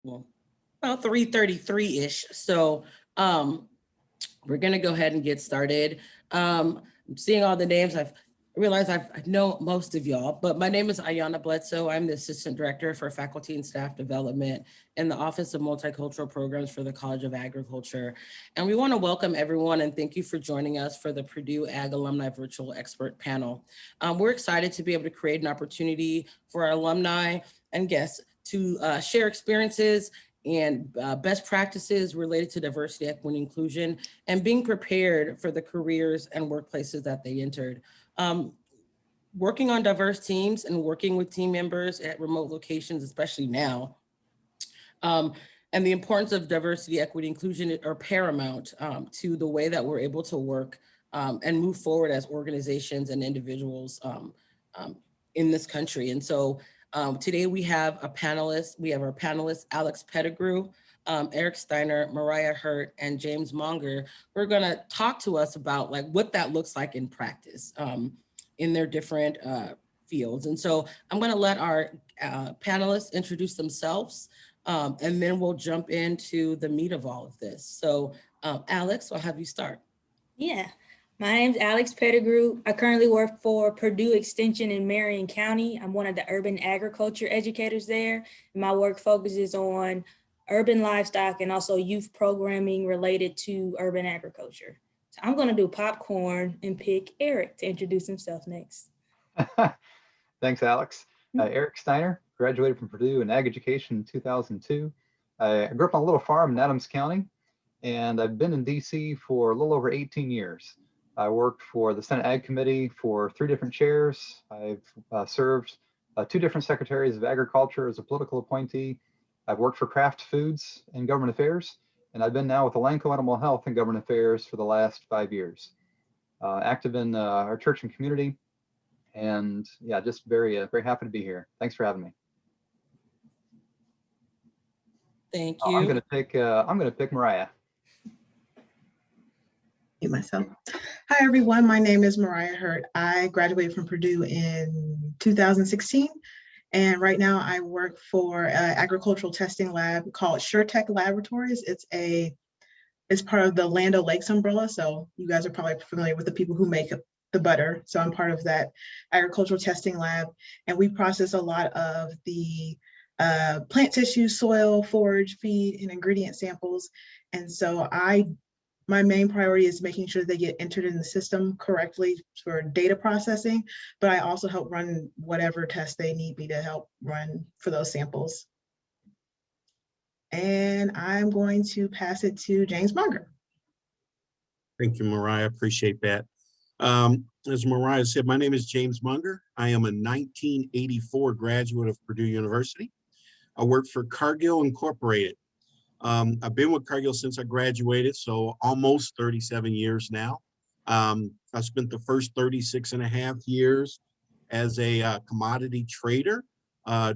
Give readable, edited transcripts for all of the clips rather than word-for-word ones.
Well, about 3:33-ish. So we're gonna go ahead and get started. I'm seeing all the names. I realize I know most of y'all, but my name is Ayana Bledsoe. I'm the Assistant Director for Faculty and Staff Development in the Office of Multicultural Programs for the College of Agriculture. And we want to welcome everyone and thank you for joining us for the Purdue Ag Alumni Virtual Expert Panel. We're excited to be able to create an opportunity for our alumni and guests to share experiences and best practices related to diversity, equity, and inclusion, and being prepared for the careers and workplaces that they entered. Um, Working on diverse teams and working with team members at remote locations, especially now, um, and the importance of diversity, equity, inclusion are paramount to the way that we're able to work and move forward as organizations and individuals um, in this country. And so today we have a panelist. We have our panelists, Alex Pettigrew, Eric Steiner, Mariah Hurt, and James Monger. Who are gonna talk to us about like what that looks like in practice in their different fields. And so I'm gonna let our panelists introduce themselves. And then we'll jump into the meat of all of this. So Alex, I'll have you start. Yeah, my name's Alex Pettigrew. I currently work for Purdue Extension in Marion County. I'm one of the urban agriculture educators there. And my work focuses on urban livestock and also youth programming related to urban agriculture. So I'm going to do popcorn and pick Eric to introduce himself next. Thanks, Alex. Eric Steiner, graduated from Purdue in Ag Education in 2002. I grew up on a little farm in Adams County, and I've been in DC for a little over 18 years. I worked for the Senate Ag Committee for 3 different chairs. I've served 2 different secretaries of agriculture as a political appointee. I've worked for Kraft Foods in government affairs, and I've been now with Elanco Animal Health in government affairs for the last 5 years. Active in our church and community, and yeah, just very happy to be here. Thanks for having me. Thank you. I'm gonna pick Mariah. Myself. Hi everyone, my name is Mariah Hurt. I graduated from Purdue in 2016, and right now I work for an agricultural testing lab called SureTech Laboratories. It's part of the Land O'Lakes umbrella, so you guys are probably familiar with the people who make the butter. So I'm part of that agricultural testing lab, and we process a lot of the plant tissue, soil, forage, feed, and ingredient samples. And so my main priority is making sure they get entered in the system correctly for data processing, but I also help run whatever tests they need me to help run for those samples. And I'm going to pass it to James Monger. Thank you, Mariah. Appreciate that. As Mariah said, my name is James Munger. I am a 1984 graduate of Purdue University. I work for Cargill Incorporated. I've been with Cargill since I graduated, so almost 37 years now. I spent the first 36 and a half years as a commodity trader,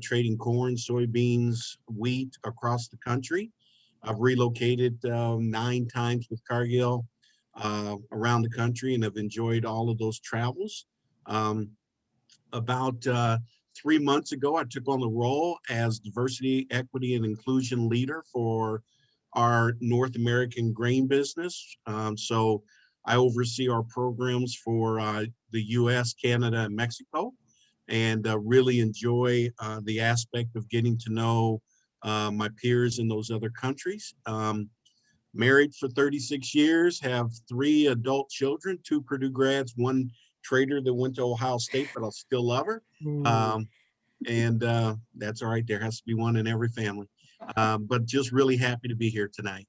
trading corn, soybeans, wheat across the country. I've relocated 9 times with Cargill around the country and have enjoyed all of those travels. About 3 months ago, I took on the role as diversity, equity, and inclusion leader for our North American grain business. So I oversee our programs for the US, Canada, and Mexico, and really enjoy the aspect of getting to know my peers in those other countries. Married for 36 years, have 3 adult children, 2 Purdue grads, 1 trader that went to Ohio State, but I'll still love her. And that's all right. There has to be one in every family. But just really happy to be here tonight.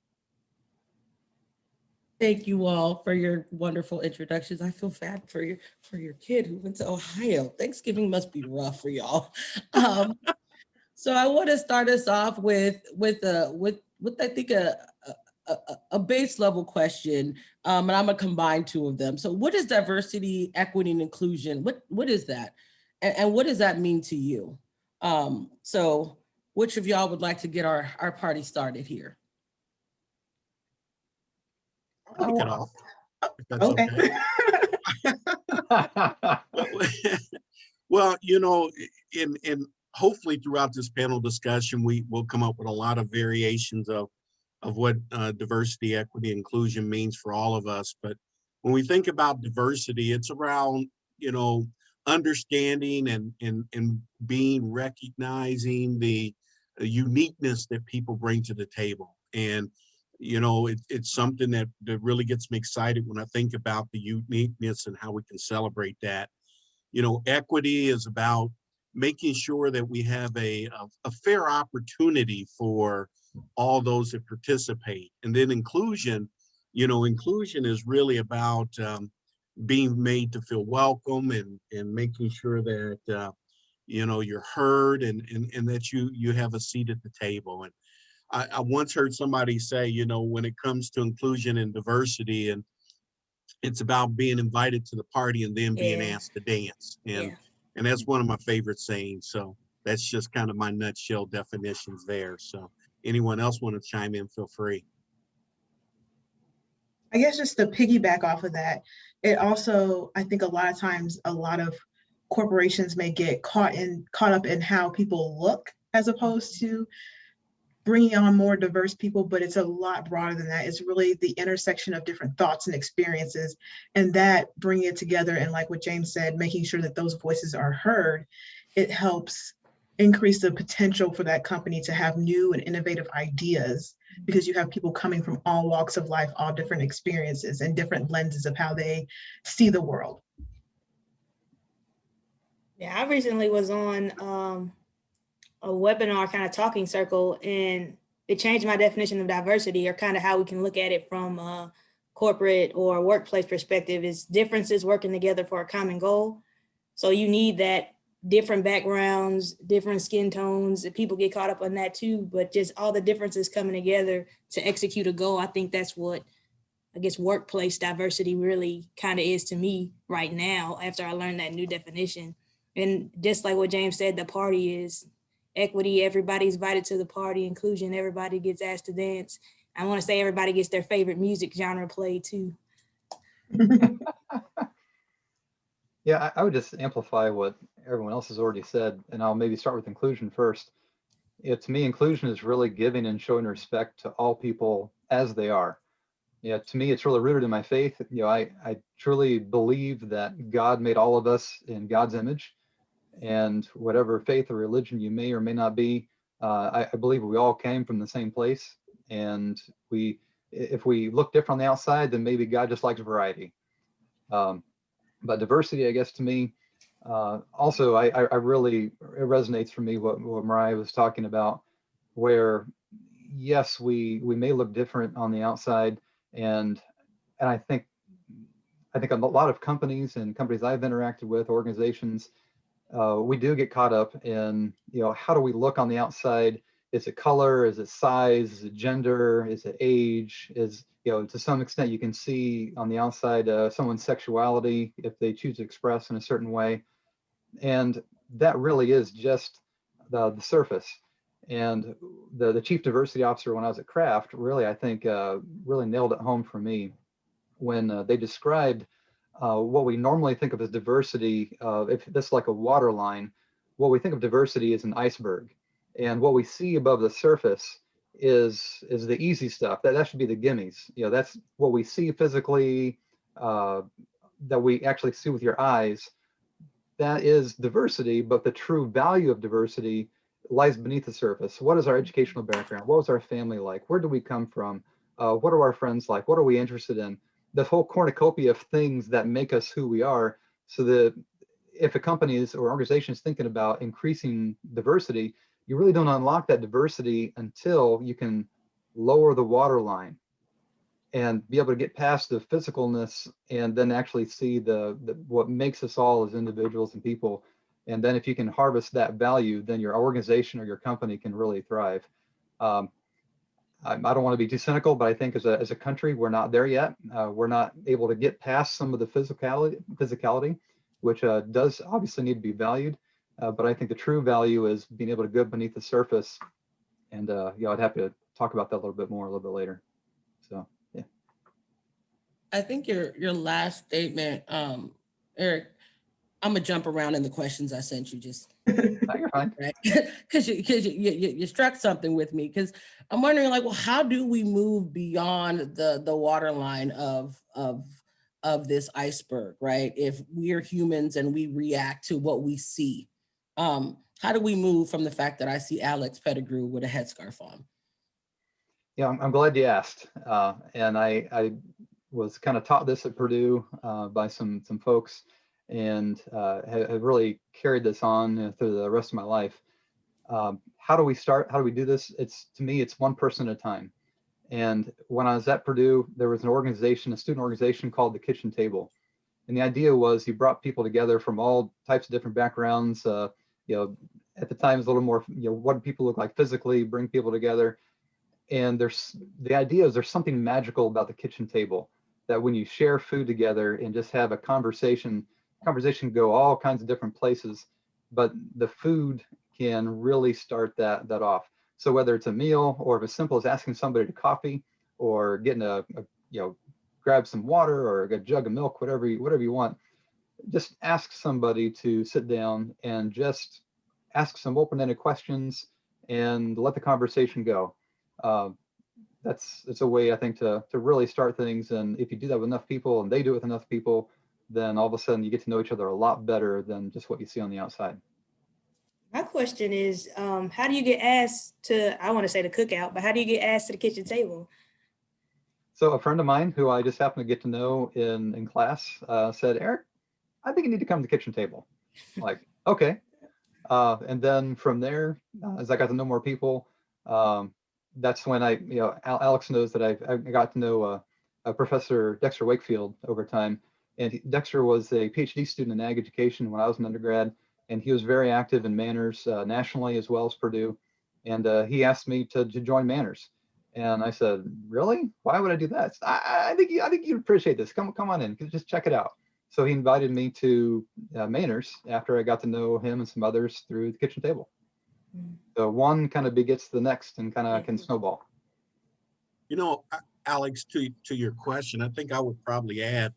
Thank you all for your wonderful introductions. I feel bad for your kid who went to Ohio. Thanksgiving must be rough for y'all. So I want to start us off with I think a base level question, and I'm gonna combine 2 of them. So what is diversity, equity, and inclusion? What is that? And what does that mean to you? So which of y'all would like to get our party started here? I'll kick it off, if that's okay. Well, you know, in hopefully throughout this panel discussion, we will come up with a lot of variations of what diversity, equity, inclusion means for all of us. But when we think about diversity, it's around, understanding and being, recognizing the uniqueness that people bring to the table. And, it's something that really gets me excited when I think about the uniqueness and how we can celebrate that. Equity is about making sure that we have a fair opportunity for all those that participate. And then inclusion is really about being made to feel welcome and making sure that you're heard and that you have a seat at the table. And I once heard somebody say, when it comes to inclusion and diversity, and it's about being invited to the party and then being Yeah. asked to dance. Yeah. And that's one of my favorite sayings. So that's just kind of my nutshell definitions there. So anyone else want to chime in, feel free. I guess just to piggyback off of that, it also, I think a lot of times, a lot of corporations may get caught up in how people look as opposed to bringing on more diverse people, but it's a lot broader than that. It's really the intersection of different thoughts and experiences, and that bringing it together, and like what James said, making sure that those voices are heard, it helps increase the potential for that company to have new and innovative ideas, because you have people coming from all walks of life, all different experiences and different lenses of how they see the world. Yeah, I recently was on a webinar kind of talking circle, and it changed my definition of diversity, or kind of how we can look at it from a corporate or workplace perspective, is differences working together for a common goal. So you need that different backgrounds, different skin tones, and people get caught up on that too, but just all the differences coming together to execute a goal. I think that's what, I guess, workplace diversity really kind of is to me right now, after I learned that new definition. And just like what James said, the party is equity, everybody's invited to the party. Inclusion, everybody gets asked to dance. I want to say everybody gets their favorite music genre played too. Yeah, I would just amplify what everyone else has already said, and I'll maybe start with inclusion first. To me, inclusion is really giving and showing respect to all people as they are. Yeah, to me, it's really rooted in my faith. I truly believe that God made all of us in God's image, and whatever faith or religion you may or may not be, I believe we all came from the same place. And if we look different on the outside, then maybe God just likes variety. But diversity, I guess, to me, also, I really, it resonates for me what Mariah was talking about, where yes, we may look different on the outside, and I think a lot of companies and companies I've interacted with, organizations, we do get caught up in, how do we look on the outside? Is it color? Is it size? Is it gender? Is it age? To some extent, you can see on the outside someone's sexuality if they choose to express in a certain way. And that really is just the surface. And the chief diversity officer, when I was at Kraft, really, I think, really nailed it home for me when they described what we normally think of as diversity. If this is like a water line, what we think of diversity is an iceberg. And what we see above the surface is the easy stuff. That should be the gimmies. That's what we see physically, that we actually see with your eyes. That is diversity, but the true value of diversity lies beneath the surface. What is our educational background? What was our family like? Where do we come from? What are our friends like? What are we interested in? This whole cornucopia of things that make us who we are, so that if a company or organization is thinking about increasing diversity, you really don't unlock that diversity until you can lower the water line and be able to get past the physicalness, and then actually see the what makes us all as individuals and people. And then if you can harvest that value, then your organization or your company can really thrive. I don't want to be too cynical, but I think as a country, we're not there yet. We're not able to get past some of the physicality, which does obviously need to be valued. But I think the true value is being able to go beneath the surface. And I'd have to talk about that a little bit later. So, yeah. I think your last statement, Eric, I'm gonna jump around in the questions I sent you, just No, you're fine. right? Because you struck something with me. Because I'm wondering, like, well, how do we move beyond the waterline of this iceberg, right? If we're humans and we react to what we see, how do we move from the fact that I see Alex Pettigrew with a headscarf on? Yeah, I'm glad you asked. And I was kind of taught this at Purdue by some folks, and have really carried this on through the rest of my life. How do we start? How do we do this? To me, it's one person at a time. And when I was at Purdue, there was an organization, a student organization called the Kitchen Table. And the idea was you brought people together from all types of different backgrounds. At the time, it was a little more, what do people look like physically, bring people together. And the idea is there's something magical about the kitchen table, that when you share food together and just have a conversation can go all kinds of different places, but the food can really start that off. So whether it's a meal, or if it's simple as asking somebody to coffee, or getting grab some water or a jug of milk, whatever you want, just ask somebody to sit down and just ask some open-ended questions and let the conversation go. It's a way, I think, to really start things. And if you do that with enough people and they do it with enough people, then all of a sudden you get to know each other a lot better than just what you see on the outside. My question is, how do you get asked to, I want to say the cookout, but how do you get asked to the kitchen table? So a friend of mine who I just happened to get to know in class said, Eric, I think you need to come to the kitchen table. Like, okay. And then from there, as I got to know more people, that's when Alex knows that I got to know Professor Dexter Wakefield over time. And Dexter was a PhD student in ag education when I was an undergrad, and he was very active in Manners nationally as well as Purdue. And he asked me to join Manners. And I said, really? Why would I do that? I think you'd appreciate this. Come on in, just check it out. So he invited me to Manners after I got to know him and some others through the kitchen table. So one kind of begets the next and kind of can snowball. Alex, to your question, I think I would probably add,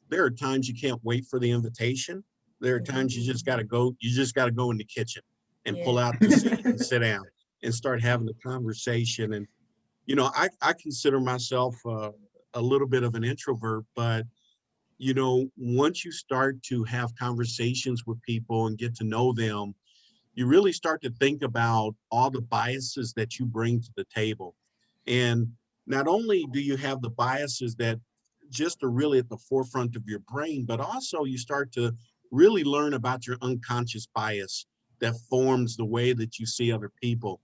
there are times you can't wait for the invitation. There are times you just got to go in the kitchen and pull out the seat and sit down and start having a conversation. And, I consider myself a little bit of an introvert, but once you start to have conversations with people and get to know them, you really start to think about all the biases that you bring to the table. And not only do you have the biases that just are really at the forefront of your brain, but also you start to really learn about your unconscious bias that forms the way that you see other people.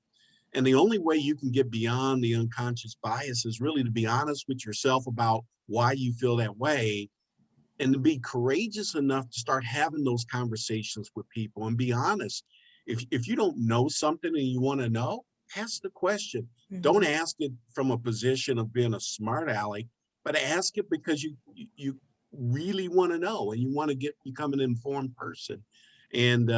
And the only way you can get beyond the unconscious bias is really to be honest with yourself about why you feel that way, and to be courageous enough to start having those conversations with people and be honest. If you don't know something and you want to know, ask the question. Don't ask it from a position of being a smart aleck, but ask it because you really want to know and you want to become an informed person. And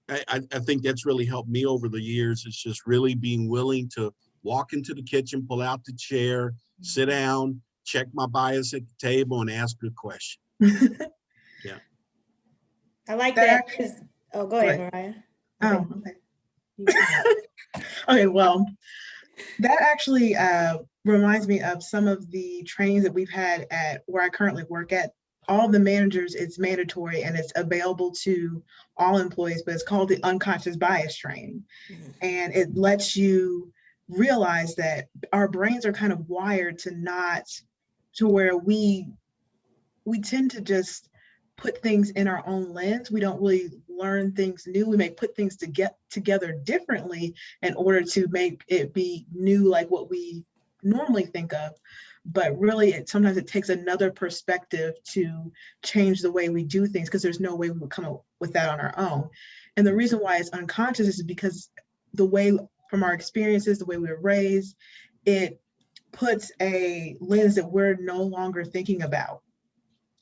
I think that's really helped me over the years. It's just really being willing to walk into the kitchen, pull out the chair, sit down, check my bias at the table, and ask a question. Yeah. I like that. Oh, go ahead, Mariah. Oh, okay. Okay, well, that actually reminds me of some of the trainings that we've had at where I currently work at. All the managers, it's mandatory and it's available to all employees, but it's called the unconscious bias training. And it lets you realize that our brains are kind of wired to where we tend to just put things in our own lens. We don't really learn things new. We may put things to get together differently in order to make it be new, like what we normally think of. But really, sometimes it takes another perspective to change the way we do things, because there's no way we would come up with that on our own. And the reason why it's unconscious is because the way, from our experiences, the way we were raised, it puts a lens that we're no longer thinking about.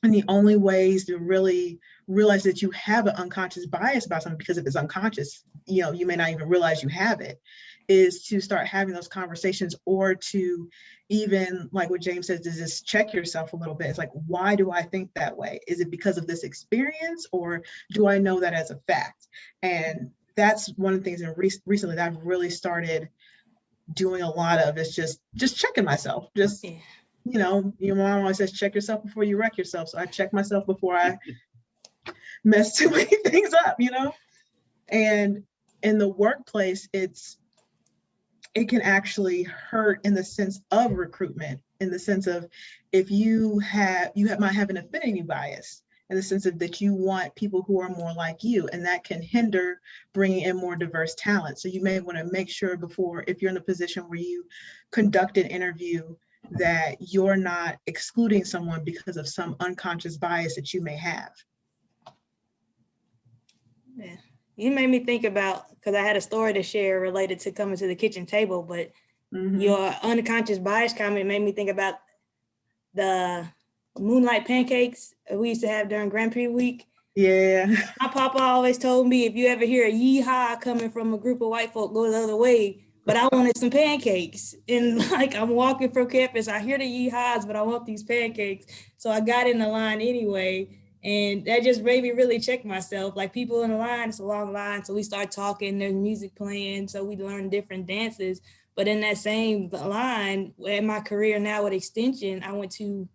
And the only ways to really realize that you have an unconscious bias about something, because if it's unconscious, you know, you may not even realize you have it, is to start having those conversations, or to even, like what James says, to just check yourself a little bit. It's like, why do I think that way? Is it because of this experience, or do I know that as a fact? And that's one of the things that recently that I've really started doing a lot of, is just checking myself. Just, Yeah. you know, your mom always says, check yourself before you wreck yourself. So I check myself before I mess too many things up, you know? And in the workplace, it can actually hurt in the sense of recruitment, in the sense of, if you might have an affinity bias, in the sense of that you want people who are more like you, and that can hinder bringing in more diverse talent. So you may want to make sure before, if you're in a position where you conduct an interview, that you're not excluding someone because of some unconscious bias that you may have. Yeah. You made me think about, because I had a story to share related to coming to the kitchen table, but your unconscious bias comment made me think about the moonlight pancakes we used to have during Grand Prix week. Yeah. My papa always told me, if you ever hear a yeehaw coming from a group of white folk, go the other way. But I wanted some pancakes. And like, I'm walking from campus, I hear the yeehaws, but I want these pancakes. So I got in the line anyway. And that just made me really check myself. Like, people in the line, it's a long line. So we start talking, there's music playing. So we learn different dances. But in that same line, in my career now with Extension, I went to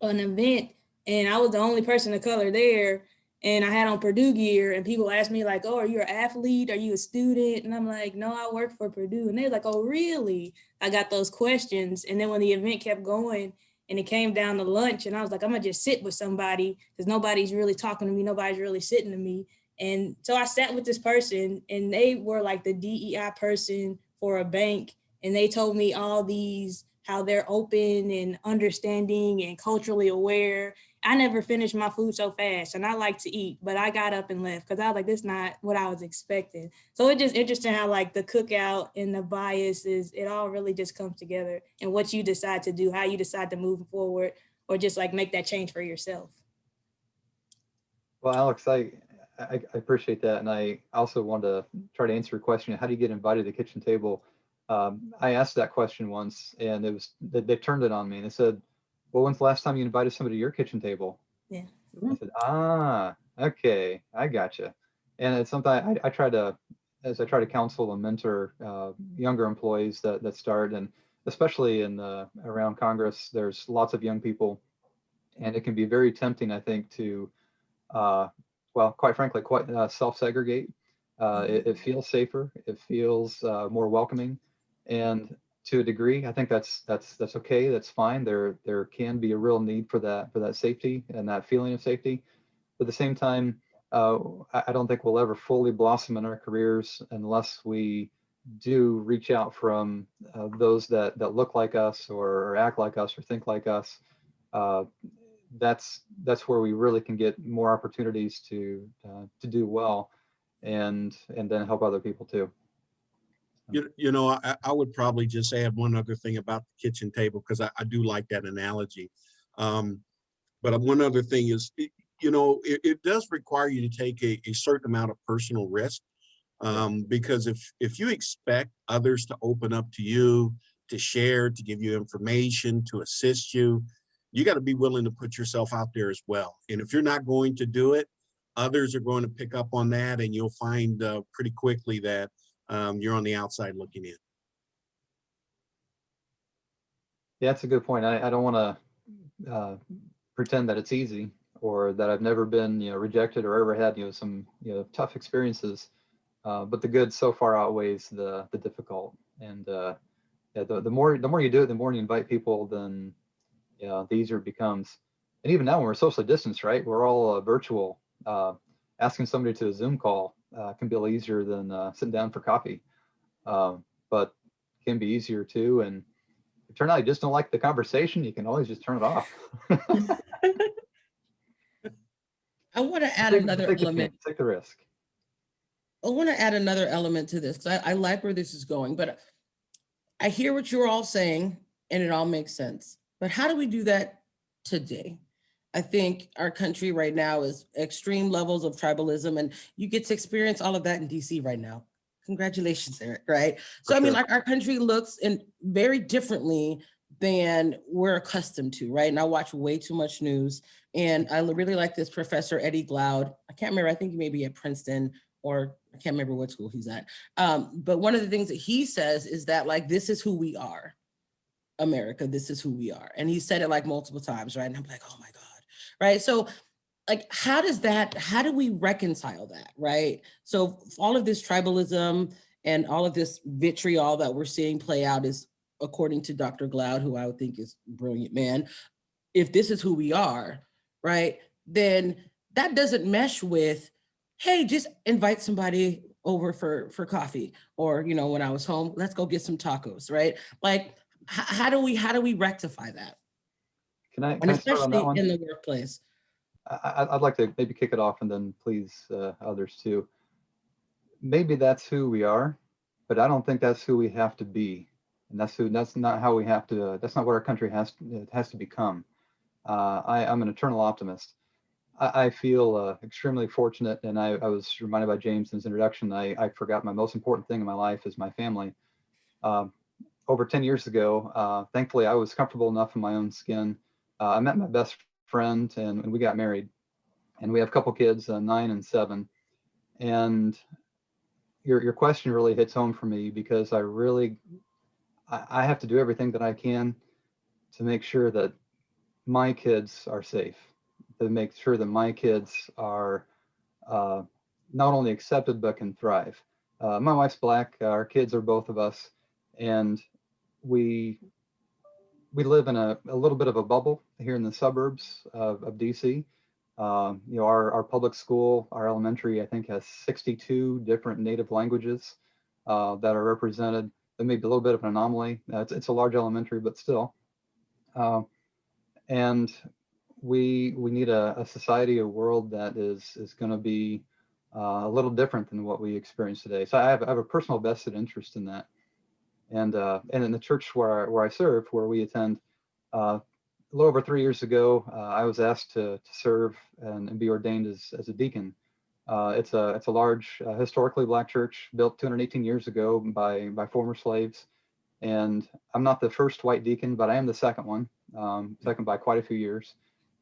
an event and I was the only person of color there. And I had on Purdue gear, and people asked me like, oh, are you an athlete? Are you a student? And I'm like, no, I work for Purdue. And they're like, oh, really? I got those questions. And then when the event kept going and it came down to lunch, and I was like, I'm gonna just sit with somebody, because nobody's really talking to me. Nobody's really sitting to me. And so I sat with this person, and they were like the DEI person for a bank. And they told me all these, how they're open and understanding and culturally aware. I never finished my food so fast, and I like to eat, but I got up and left because I was like, this is not what I was expecting. So it's just interesting how like the cookout and the biases, it all really just comes together, and what you decide to do, how you decide to move forward, or just like make that change for yourself. Well, Alex, I appreciate that. And I also want to try to answer your question. How do you get invited to the kitchen table? I asked that question once, and it was, they turned it on me and they said, well, when's the last time you invited somebody to your kitchen table? Yeah. I said, okay, I gotcha. And it's something I try to, as I try to counsel and mentor younger employees that start, and especially in around Congress, there's lots of young people, and it can be very tempting, I think, to, well, quite frankly, quite self-segregate. It feels safer. It feels more welcoming, and to a degree, I think that's okay. That's fine. There can be a real need for that safety and that feeling of safety. But at the same time, I don't think we'll ever fully blossom in our careers unless we do reach out from those that look like us, or act like us, or think like us. That's where we really can get more opportunities to do well, and then help other people too. You know, I would probably just add one other thing about the kitchen table, because I do like that analogy. But one other thing is, you know, it does require you to take a certain amount of personal risk, because if you expect others to open up to you, to share, to give you information, to assist you, you got to be willing to put yourself out there as well. And if you're not going to do it, others are going to pick up on that, and you'll find pretty quickly that you're on the outside looking in. Yeah, that's a good point. I don't want to pretend that it's easy, or that I've never been, rejected, or ever had, some, tough experiences. But the good so far outweighs the difficult. And yeah, the more you do it, the more you invite people, then the easier it becomes. And even now, when we're socially distanced, right? We're all virtual. Asking somebody to a Zoom call can be a little easier than sitting down for coffee. But can be easier too. And if it turns out you just don't like the conversation, you can always just turn it off. I want to add another element. Take the risk. I want to add another element to this, because I like where this is going, but I hear what you're all saying and it all makes sense. But how do we do that today? I think our country right now is extreme levels of tribalism, and you get to experience all of that in DC right now. Congratulations, Eric, right? So, For I mean, sure. like, our country looks in very differently than we're accustomed to, right? And I watch way too much news. And I really like this Professor Eddie Glaude. I can't remember, I think he may be at Princeton, or I can't remember what school he's at. But one of the things that he says is that, like, this is who we are. America, this is who we are. And he said it like multiple times, right? And I'm like, oh my God, right? So, like, how do we reconcile that, right? So all of this tribalism and all of this vitriol that we're seeing play out is, according to Dr. Glaude, who I would think is a brilliant man, if this is who we are, right, then that doesn't mesh with, hey, just invite somebody over for coffee, or, you know, when I was home, let's go get some tacos, right? Like, how do we rectify that? Can I And start on that especially one? in the workplace. I'd like to maybe kick it off, and then please others too. Maybe that's who we are, but I don't think that's who we have to be. And that's not how we have to, that's not what our country has to become. I'm an eternal optimist. I feel extremely fortunate, and I was reminded by James in his introduction, I forgot my most important thing in my life is my family. Over 10 years ago, thankfully, I was comfortable enough in my own skin. I met my best friend, and we got married, and we have a couple kids, 9 and 7. And your question really hits home for me, because I have to do everything that I can to make sure that my kids are safe, to make sure that my kids are not only accepted but can thrive. My wife's Black, our kids are both of us, and we live in a little bit of a bubble here in the suburbs of DC. You know, our public school, our elementary, I think, has 62 different native languages that are represented. That may be a little bit of an anomaly. It's a large elementary, but still. And we need a society, a world that is going to be a little different than what we experience today. So I have a personal vested interest in that. And in the church where I serve, where we attend, a little over 3 years ago, I was asked to serve and be ordained as a deacon. It's a large, historically Black church built 218 years ago by former slaves. And I'm not the first white deacon, but I am the second one, second by quite a few years.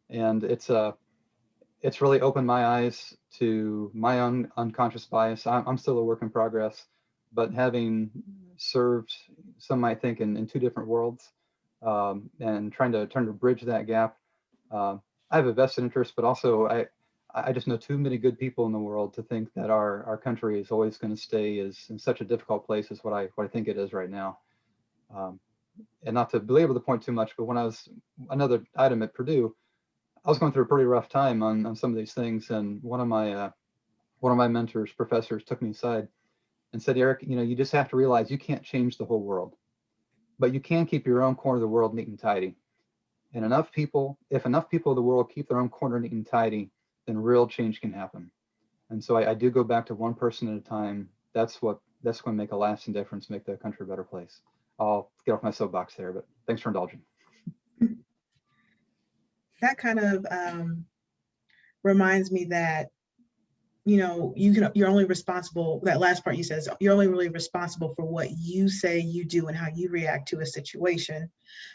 And it's really opened my eyes to my own unconscious bias. I'm still a work in progress, but having served, some might think, in two different worlds, and trying to bridge that gap, I have a vested interest, but also I just know too many good people in the world to think that our country is always going to stay in such a difficult place as what I think it is right now. And not to belabor the point too much, but when I was another item at Purdue, I was going through a pretty rough time on some of these things, and one of my mentors, professors, took me aside and said, Eric, you know, you just have to realize you can't change the whole world, but you can keep your own corner of the world neat and tidy. And if enough people of the world keep their own corner neat and tidy, then real change can happen. And so I do go back to one person at a time. That's going to make a lasting difference, make the country a better place. I'll get off my soapbox there, but thanks for indulging. That kind of reminds me that, you know, you're only responsible, that last part you said, you're only really responsible for what you say you do and how you react to a situation.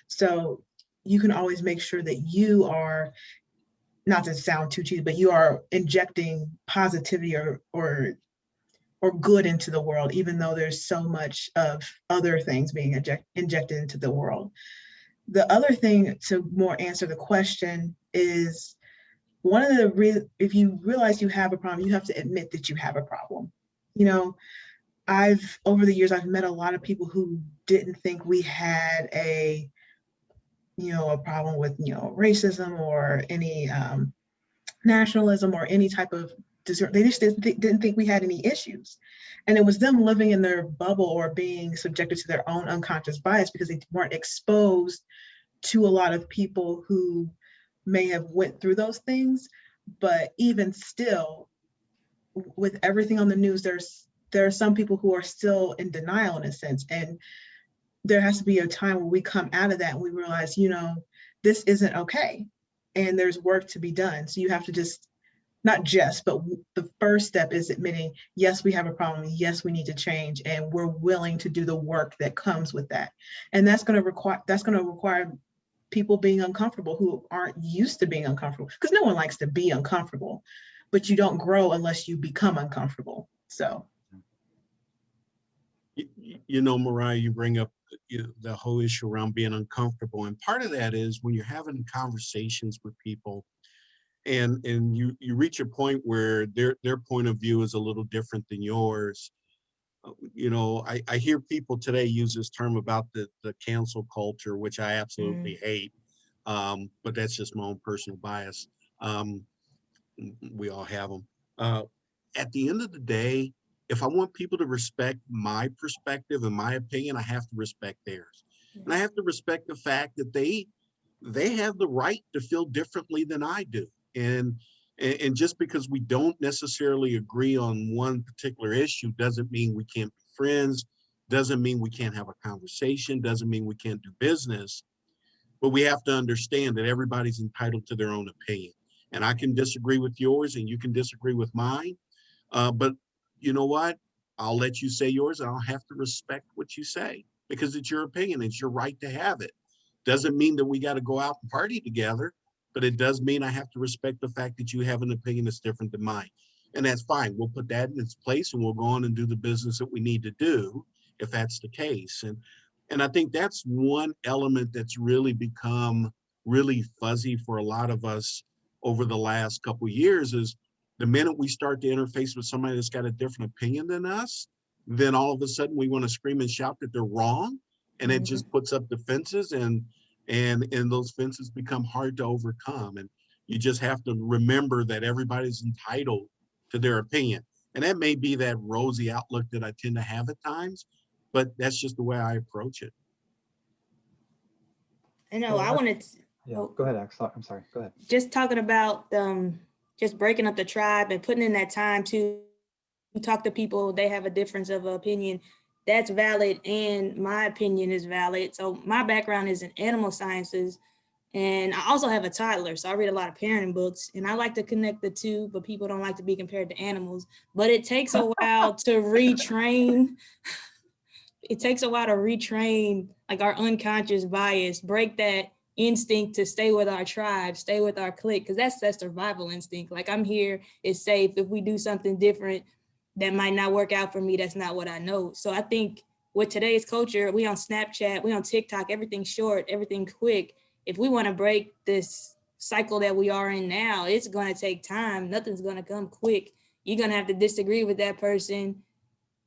So you can always make sure that you are, not to sound too cheesy, but you are injecting positivity or good into the world, even though there's so much of other things being injected into the world. The other thing, to more answer the question, is one of the if you realize you have a problem, you have to admit that you have a problem. You know, over the years, I've met a lot of people who didn't think we had a problem with, racism or any nationalism or any type of desert. They just didn't think we had any issues. And it was them living in their bubble or being subjected to their own unconscious bias because they weren't exposed to a lot of people who may have went through those things. But even still, with everything on the news, there are some people who are still in denial in a sense. And there has to be a time where we come out of that and we realize, this isn't okay. and there's work to be done. So you have to just, not just, but the first step is admitting, yes, we have a problem. Yes, we need to change, and we're willing to do the work that comes with that. And that's going to require people being uncomfortable who aren't used to being uncomfortable, because no one likes to be uncomfortable, but you don't grow unless you become uncomfortable. So. You know, Mariah, you bring up the whole issue around being uncomfortable. And part of that is when you're having conversations with people and you reach a point where their point of view is a little different than yours. You know, I hear people today use this term about the cancel culture, which I absolutely hate. But that's just my own personal bias. We all have them. At the end of the day, if I want people to respect my perspective and my opinion, I have to respect theirs. And I have to respect the fact that they have the right to feel differently than I do. And just because we don't necessarily agree on one particular issue doesn't mean we can't be friends, doesn't mean we can't have a conversation, doesn't mean we can't do business. But we have to understand that everybody's entitled to their own opinion. And I can disagree with yours and you can disagree with mine. But you know what? I'll let you say yours and I'll have to respect what you say because it's your opinion. It's your right to have it. Doesn't mean that we got to go out and party together, but it does mean I have to respect the fact that you have an opinion that's different than mine. And that's fine. We'll put that in its place and we'll go on and do the business that we need to do if that's the case. And I think that's one element that's really become really fuzzy for a lot of us over the last couple of years is the minute we start to interface with somebody that's got a different opinion than us, then all of a sudden we want to scream and shout that they're wrong. And it just puts up defenses and those fences become hard to overcome. And you just have to remember that everybody's entitled to their opinion. And that may be that rosy outlook that I tend to have at times, but that's just the way I approach it. I know I wanted to. Yeah, go ahead, Axel. I'm sorry, go ahead. Just talking about just breaking up the tribe and putting in that time to talk to people, they have a difference of opinion. That's valid, and my opinion is valid. So my background is in animal sciences, and I also have a toddler, so I read a lot of parenting books, and I like to connect the two, but people don't like to be compared to animals. But it takes a while to retrain. It takes a while to retrain like our unconscious bias, break that instinct to stay with our tribe, stay with our clique, because that's that survival instinct. Like I'm here, it's safe. If we do something different that might not work out for me, that's not what I know. So I think with today's culture, we on Snapchat, we on TikTok, everything's short, everything quick. If we want to break this cycle that we are in now, it's going to take time. Nothing's going to come quick. You're going to have to disagree with that person,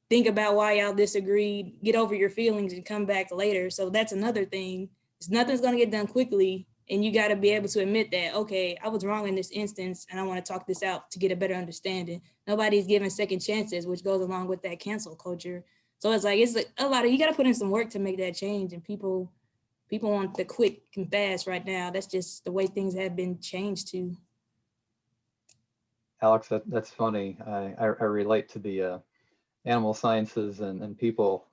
think about why y'all disagreed, get over your feelings and come back later. So that's another thing. Nothing's going to get done quickly. And you got to be able to admit that, okay, I was wrong in this instance and I want to talk this out to get a better understanding. Nobody's giving second chances, which goes along with that cancel culture. So it's like a lot of, you got to put in some work to make that change. And people want the quick and fast right now. That's just the way things have been changed to. Alex, that's funny. I relate to the animal sciences and people.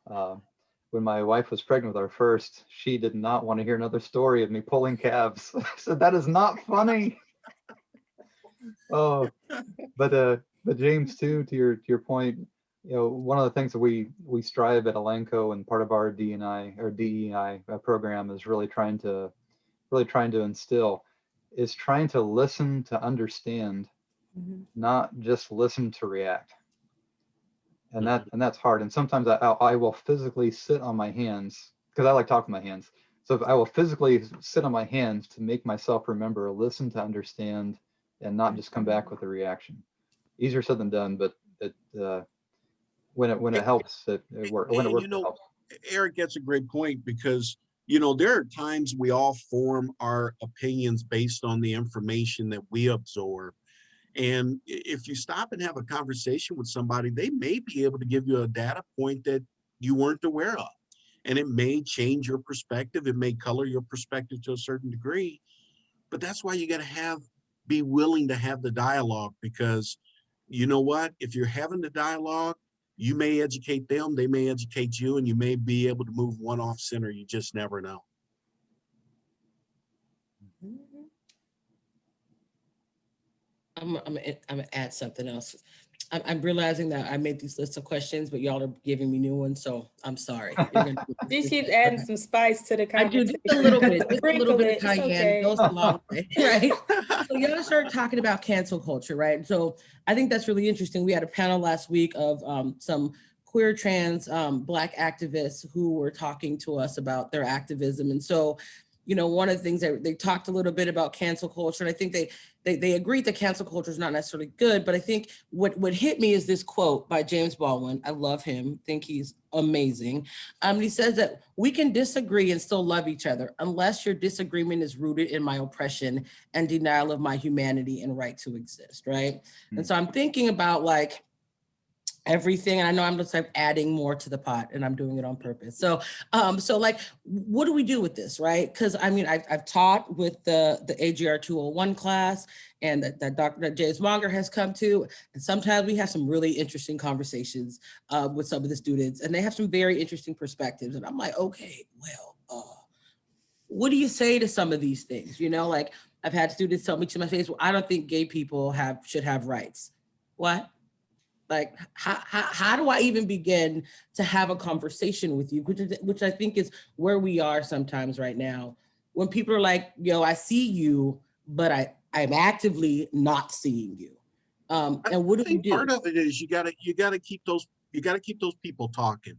When my wife was pregnant with our first, she did not want to hear another story of me pulling calves. I said, that is not funny. Oh, but James, too, to your point, you know, one of the things that we strive at Elanco and part of our DEI program is really trying to instill is trying to listen to understand, not just listen to react. And that's hard. And sometimes I will physically sit on my hands because I like talking with my hands. So I will physically sit on my hands to make myself remember, listen to understand, and not just come back with a reaction. Easier said than done, but when it helps, it works. When it works, it helps. Eric, that's a great point because there are times we all form our opinions based on the information that we absorb. And if you stop and have a conversation with somebody, they may be able to give you a data point that you weren't aware of. And it may change your perspective. It may color your perspective to a certain degree. But that's why you got to be willing to have the dialogue, because you know what? If you're having the dialogue, you may educate them, they may educate you, and you may be able to move one off center. You just never know. I'm gonna add something else. I'm realizing that I made these lists of questions, but y'all are giving me new ones, so I'm sorry. You're gonna Just keep adding some spice to the I do conversation. just a little bit, just a little Sprinkle bit of it, it's cayenne okay. goes a long way, right? So y'all start talking about cancel culture, right? So I think that's really interesting. We had a panel last week of some queer, trans, Black activists who were talking to us about their activism. And so, one of the things that they talked a little bit about cancel culture, and I think they agreed that cancel culture is not necessarily good, but I think what hit me is this quote by James Baldwin. I love him, think he's amazing. He says that we can disagree and still love each other unless your disagreement is rooted in my oppression and denial of my humanity and right to exist, right? And so I'm thinking about like everything, and I know I'm just like adding more to the pot, and I'm doing it on purpose. So like, what do we do with this, right? Because I mean, I've taught with the AGR 201 class, and that Dr. James Monger has come to, and sometimes we have some really interesting conversations with some of the students, and they have some very interesting perspectives, and I'm like, okay, well, what do you say to some of these things? Like I've had students tell me to my face, well, I don't think gay people should have rights. What? Like, how do I even begin to have a conversation with you? Which I think is where we are sometimes right now. When people are like, I see you, but I'm actively not seeing you. And what do we do? Part of it is you gotta keep those people talking.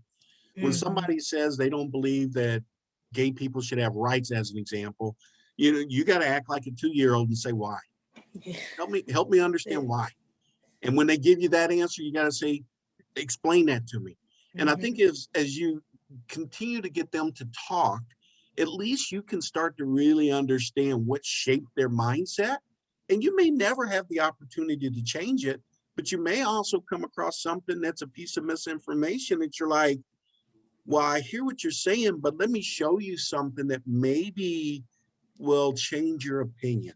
When somebody says they don't believe that gay people should have rights, as an example, you got to act like a 2-year-old and say why. Help me understand why. And when they give you that answer, you got to say, explain that to me. And I think as you continue to get them to talk, at least you can start to really understand what shaped their mindset. And you may never have the opportunity to change it, but you may also come across something that's a piece of misinformation that you're like, well, I hear what you're saying, but let me show you something that maybe will change your opinion.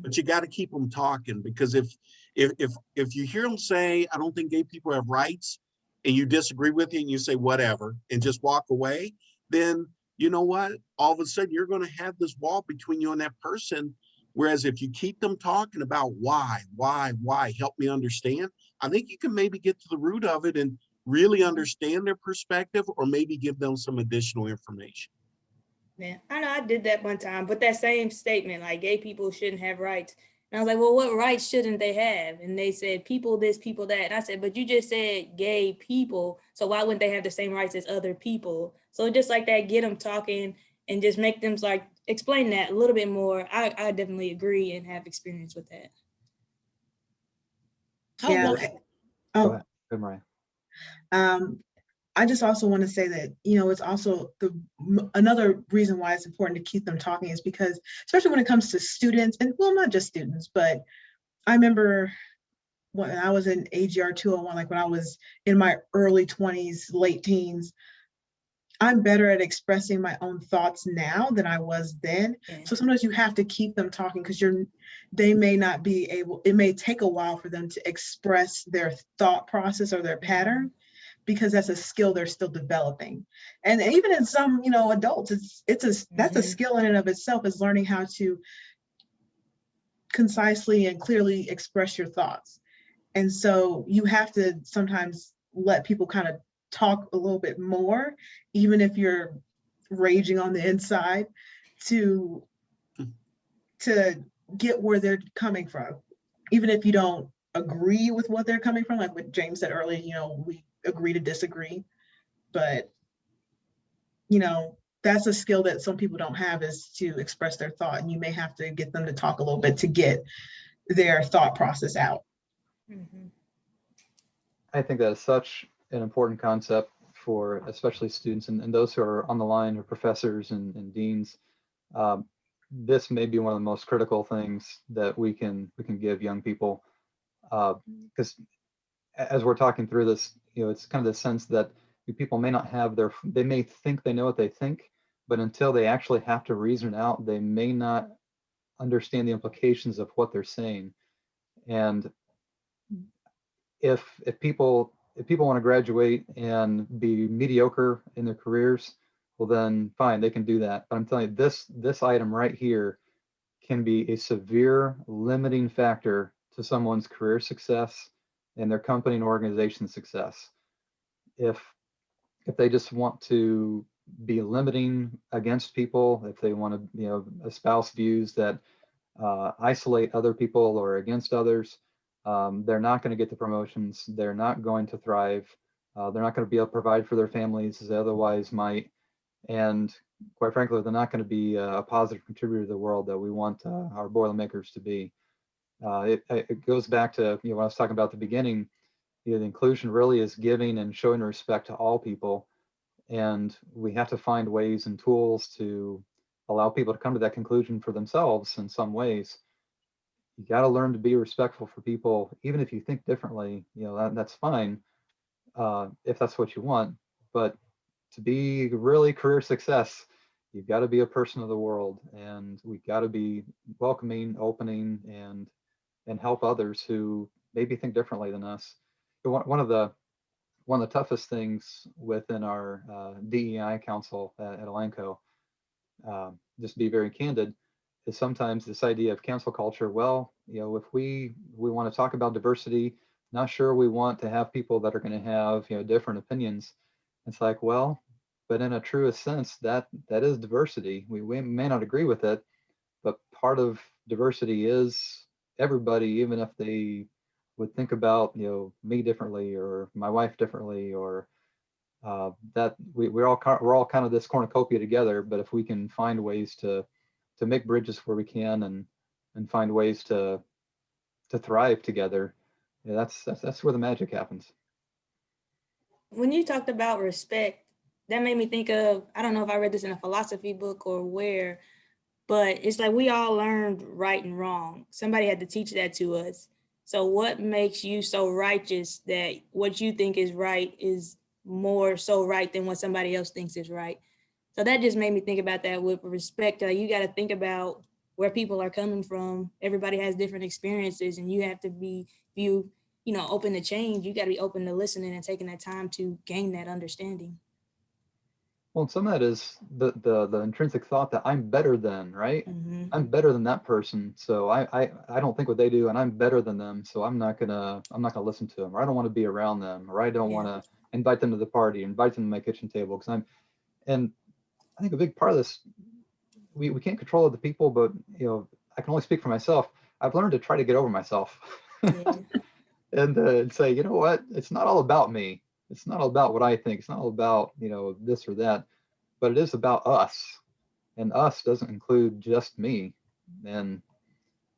But you got to keep them talking, because if you hear them say, I don't think gay people have rights, and you disagree with it and you say whatever and just walk away, then you know what? All of a sudden you're going to have this wall between you and that person. Whereas if you keep them talking about why, help me understand, I think you can maybe get to the root of it and really understand their perspective, or maybe give them some additional information. Yeah, I know I did that one time, but that same statement, like gay people shouldn't have rights. And I was like, well, what rights shouldn't they have? And they said, people this, people that. And I said, but you just said gay people, so why wouldn't they have the same rights as other people? So just like that, get them talking and just make them like explain that a little bit more. I definitely agree and have experience with that. Yeah. Go ahead. Good, Mariah. I just also want to say that, it's also another reason why it's important to keep them talking is because, especially when it comes to students, and well, not just students, but I remember when I was in AGR 201, like when I was in my early 20s, late teens, I'm better at expressing my own thoughts now than I was then. Okay. So sometimes you have to keep them talking, because they may not be able, it may take a while for them to express their thought process or their pattern, because that's a skill they're still developing. And even in some, adults, that's a skill in and of itself, is learning how to concisely and clearly express your thoughts. And so you have to sometimes let people kind of talk a little bit more, even if you're raging on the inside, to get where they're coming from. Even if you don't agree with what they're coming from, like what James said earlier, we agree to disagree, but that's a skill that some people don't have, is to express their thought, and you may have to get them to talk a little bit to get their thought process out. I think that is such an important concept for especially students and those who are on the line, or professors and deans. This may be one of the most critical things that we can give young people, because as we're talking through this, it's kind of the sense that people may not have they may think they know what they think, but until they actually have to reason it out, they may not understand the implications of what they're saying. And if people want to graduate and be mediocre in their careers, well then fine, they can do that. But I'm telling you, this item right here can be a severe limiting factor to someone's career success and their company and organization success. If they just want to be limiting against people, if they want to, espouse views that isolate other people or against others, they're not going to get the promotions. They're not going to thrive. They're not going to be able to provide for their families as they otherwise might. And quite frankly, they're not going to be a positive contributor to the world that we want our Boilermakers to be. It goes back to what I was talking about at the beginning. The inclusion really is giving and showing respect to all people. And we have to find ways and tools to allow people to come to that conclusion for themselves in some ways. You got to learn to be respectful for people, even if you think differently. That's fine if that's what you want. But to be really career success, you've got to be a person of the world, and we've got to be welcoming, opening, and help others who maybe think differently than us. One of the toughest things within our DEI council at Elanco, just to be very candid, is sometimes this idea of cancel culture. Well, if we want to talk about diversity, not sure we want to have people that are going to have different opinions. It's like, well, but in a truest sense, that is diversity. We may not agree with it, but part of diversity is everybody, even if they would think about me differently or my wife differently, or that we're all kind of this cornucopia together. But if we can find ways to make bridges where we can and find ways to thrive together, that's where the magic happens. When you talked about respect, that made me think of, I don't know if I read this in a philosophy book or where, but it's like we all learned right and wrong. Somebody had to teach that to us. So what makes you so righteous that what you think is right is more so right than what somebody else thinks is right? So that just made me think about that with respect. You got to think about where people are coming from. Everybody has different experiences, and you have to be, open to change. You got to be open to listening and taking that time to gain that understanding. Well, some of that is the intrinsic thought that I'm better than, right? Mm-hmm. I'm better than that person, so I don't think what they do, and I'm better than them, so I'm not gonna listen to them, or I don't want to be around them, or I don't want to invite them to the party, invite them to my kitchen table, and I think a big part of this, we can't control other people, but I can only speak for myself. I've learned to try to get over myself, and say, you know what, it's not all about me. It's not all about what I think. It's not all about this or that, but it is about us. And us doesn't include just me. And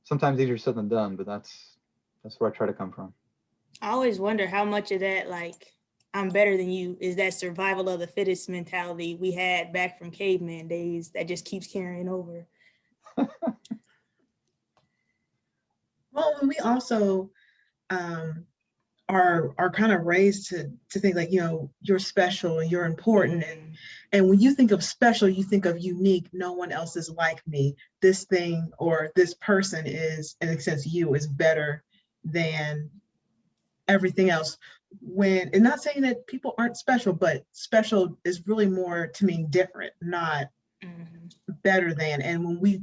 sometimes easier said than done, but that's where I try to come from. I always wonder how much of that, like, I'm better than you, is that survival of the fittest mentality we had back from caveman days that just keeps carrying over. Well, we also are kind of raised to think like, you're special and you're important. And when you think of special, you think of unique. No one else is like me. This thing or this person is, in a sense, you is better than everything else. And not saying that people aren't special, but special is really more to mean different, not better than. And when we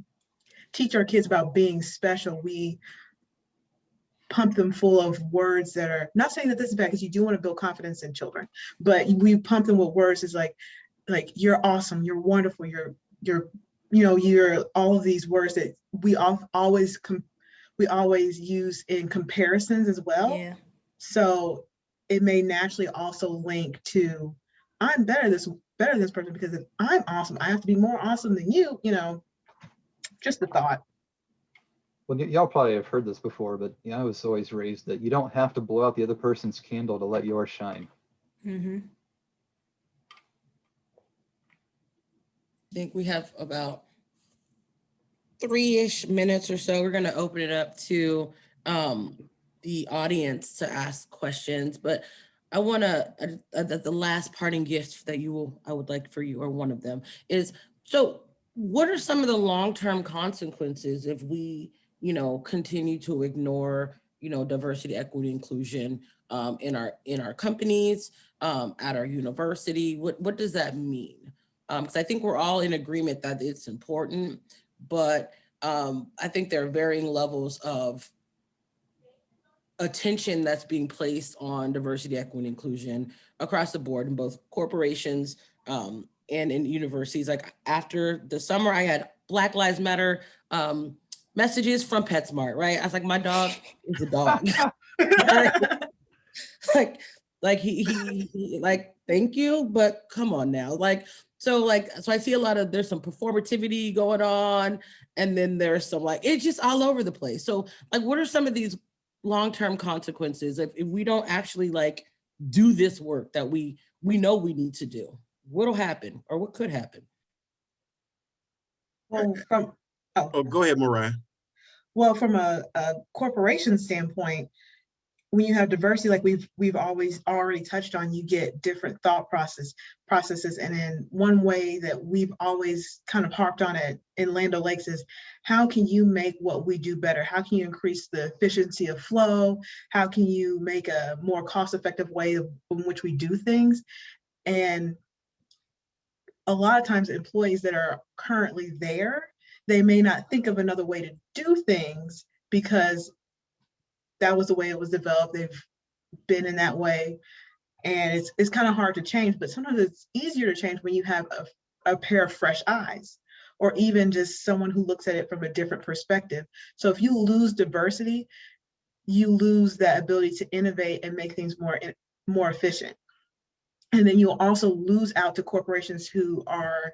teach our kids about being special, we pump them full of words that are not saying that this is bad, because you do want to build confidence in children, but we pump them with words is like you're awesome, you're wonderful, you're all of these words that we always use in comparisons as well. Yeah. So it may naturally also link to, I'm better than this person, because if I'm awesome, I have to be more awesome than you. Just a thought. Well, y'all probably have heard this before, but I was always raised that you don't have to blow out the other person's candle to let yours shine. Mm-hmm. I think we have about 3-ish minutes or so. We're going to open it up to the audience to ask questions, but I want to, the last parting gift that I would like for you, or one of them, is, so what are some of the long-term consequences if we, continue to ignore, diversity, equity, inclusion in our companies, at our university? What does that mean? Because I think we're all in agreement that it's important, but I think there are varying levels of attention that's being placed on diversity, equity, and inclusion across the board in both corporations and in universities. Like after the summer, I had Black Lives Matter messages from PetSmart, right? I was like, my dog is a dog. like he like, thank you, but come on now. So I see a lot of, there's some performativity going on, and then there's some like, it's just all over the place. So like, what are some of these long-term consequences if we don't actually like do this work that we know we need to do? What'll happen, or what could happen? Well, Oh, go ahead, Mariah. well, from a corporation standpoint, when you have diversity, like we've always already touched on, you get different thought processes. And then one way that we've always kind of harped on it in Land O'Lakes is, how can you make what we do better? How can you increase the efficiency of flow? How can you make a more cost-effective way in which we do things? And a lot of times employees that are currently there, they may not think of another way to do things because that was the way it was developed. They've been in that way, and it's kind of hard to change, but sometimes it's easier to change when you have a pair of fresh eyes, or even just someone who looks at it from a different perspective. So if you lose diversity, you lose that ability to innovate and make things more efficient. And then you'll also lose out to corporations who are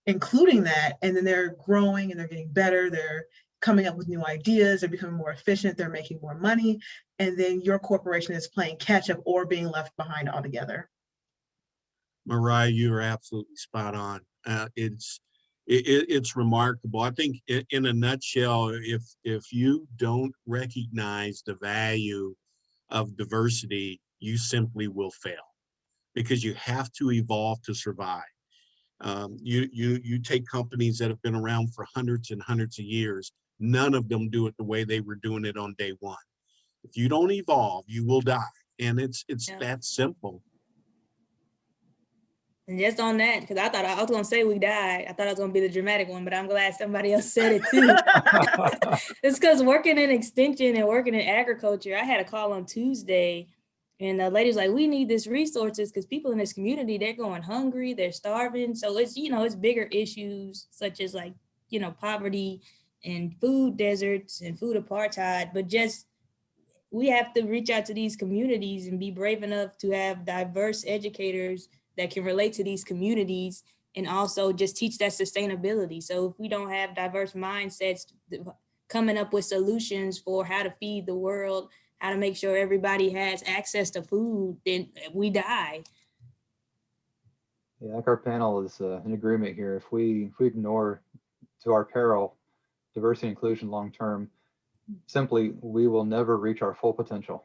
including that, and then they're growing and they're getting better, they're coming up with new ideas, they're becoming more efficient, they're making more money, and then your corporation is playing catch up or being left behind altogether. Mariah, you're absolutely spot on. It's remarkable. I think in a nutshell, if you don't recognize the value of diversity, you simply will fail, because you have to evolve to survive. You take companies that have been around for hundreds and hundreds of years, none of them do it the way they were doing it on day one. If you don't evolve, you will die. And it's that simple. And just on that, because I thought I was going to say we died. I thought I was going to be the dramatic one, but I'm glad somebody else said it too. It's because working in extension and working in agriculture, I had a call on Tuesday, and the lady's like, we need these resources because people in this community, they're going hungry, they're starving. So it's, it's bigger issues such as like, poverty and food deserts and food apartheid, but just we have to reach out to these communities and be brave enough to have diverse educators that can relate to these communities, and also just teach that sustainability. So if we don't have diverse mindsets coming up with solutions for how to feed the world, how to make sure everybody has access to food, then we die. Yeah, I think our panel is in agreement here. If we ignore, to our peril, diversity and inclusion long term, simply we will never reach our full potential.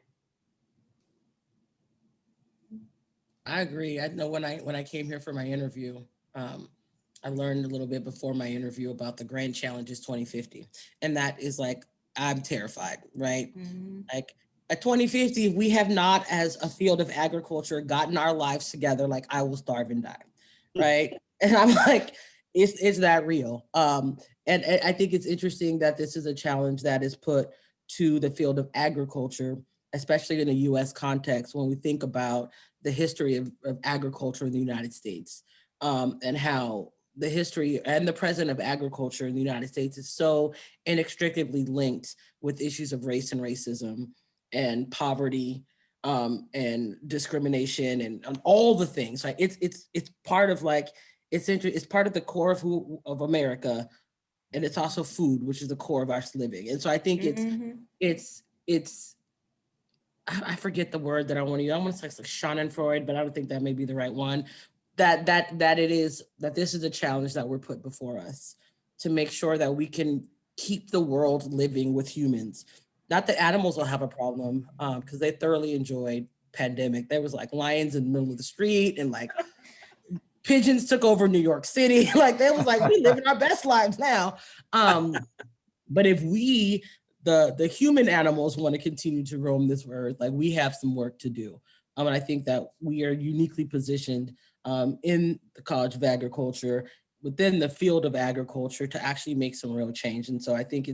I agree. I know when I came here for my interview, I learned a little bit before my interview about the Grand Challenges 2050. And that is like, I'm terrified, right? Mm-hmm. Like at 2050, if we have not, as a field of agriculture, gotten our lives together, like I will starve and die, right? And I'm like, is that real? And I think it's interesting that this is a challenge that is put to the field of agriculture, especially in a US context, when we think about the history of agriculture in the United States, and how the history and the present of agriculture in the United States is so inextricably linked with issues of race and racism and poverty, and discrimination and all the things. Like it's part of like, it's part of the core of America, and it's also food, which is the core of our living. And so I think it's I forget the word that I want to use. I want to say like Schadenfreude, but I don't think that may be the right one. That this is a challenge that we're put before us to make sure that we can keep the world living with humans. Not that animals will have a problem, because they thoroughly enjoyed pandemic. There was like lions in the middle of the street, and like pigeons took over New York City. Like they was like, we living our best lives now. But if we, the human animals, want to continue to roam this earth, like we have some work to do. And I think that we are uniquely positioned in the College of Agriculture, within the field of agriculture, to actually make some real change. And so I think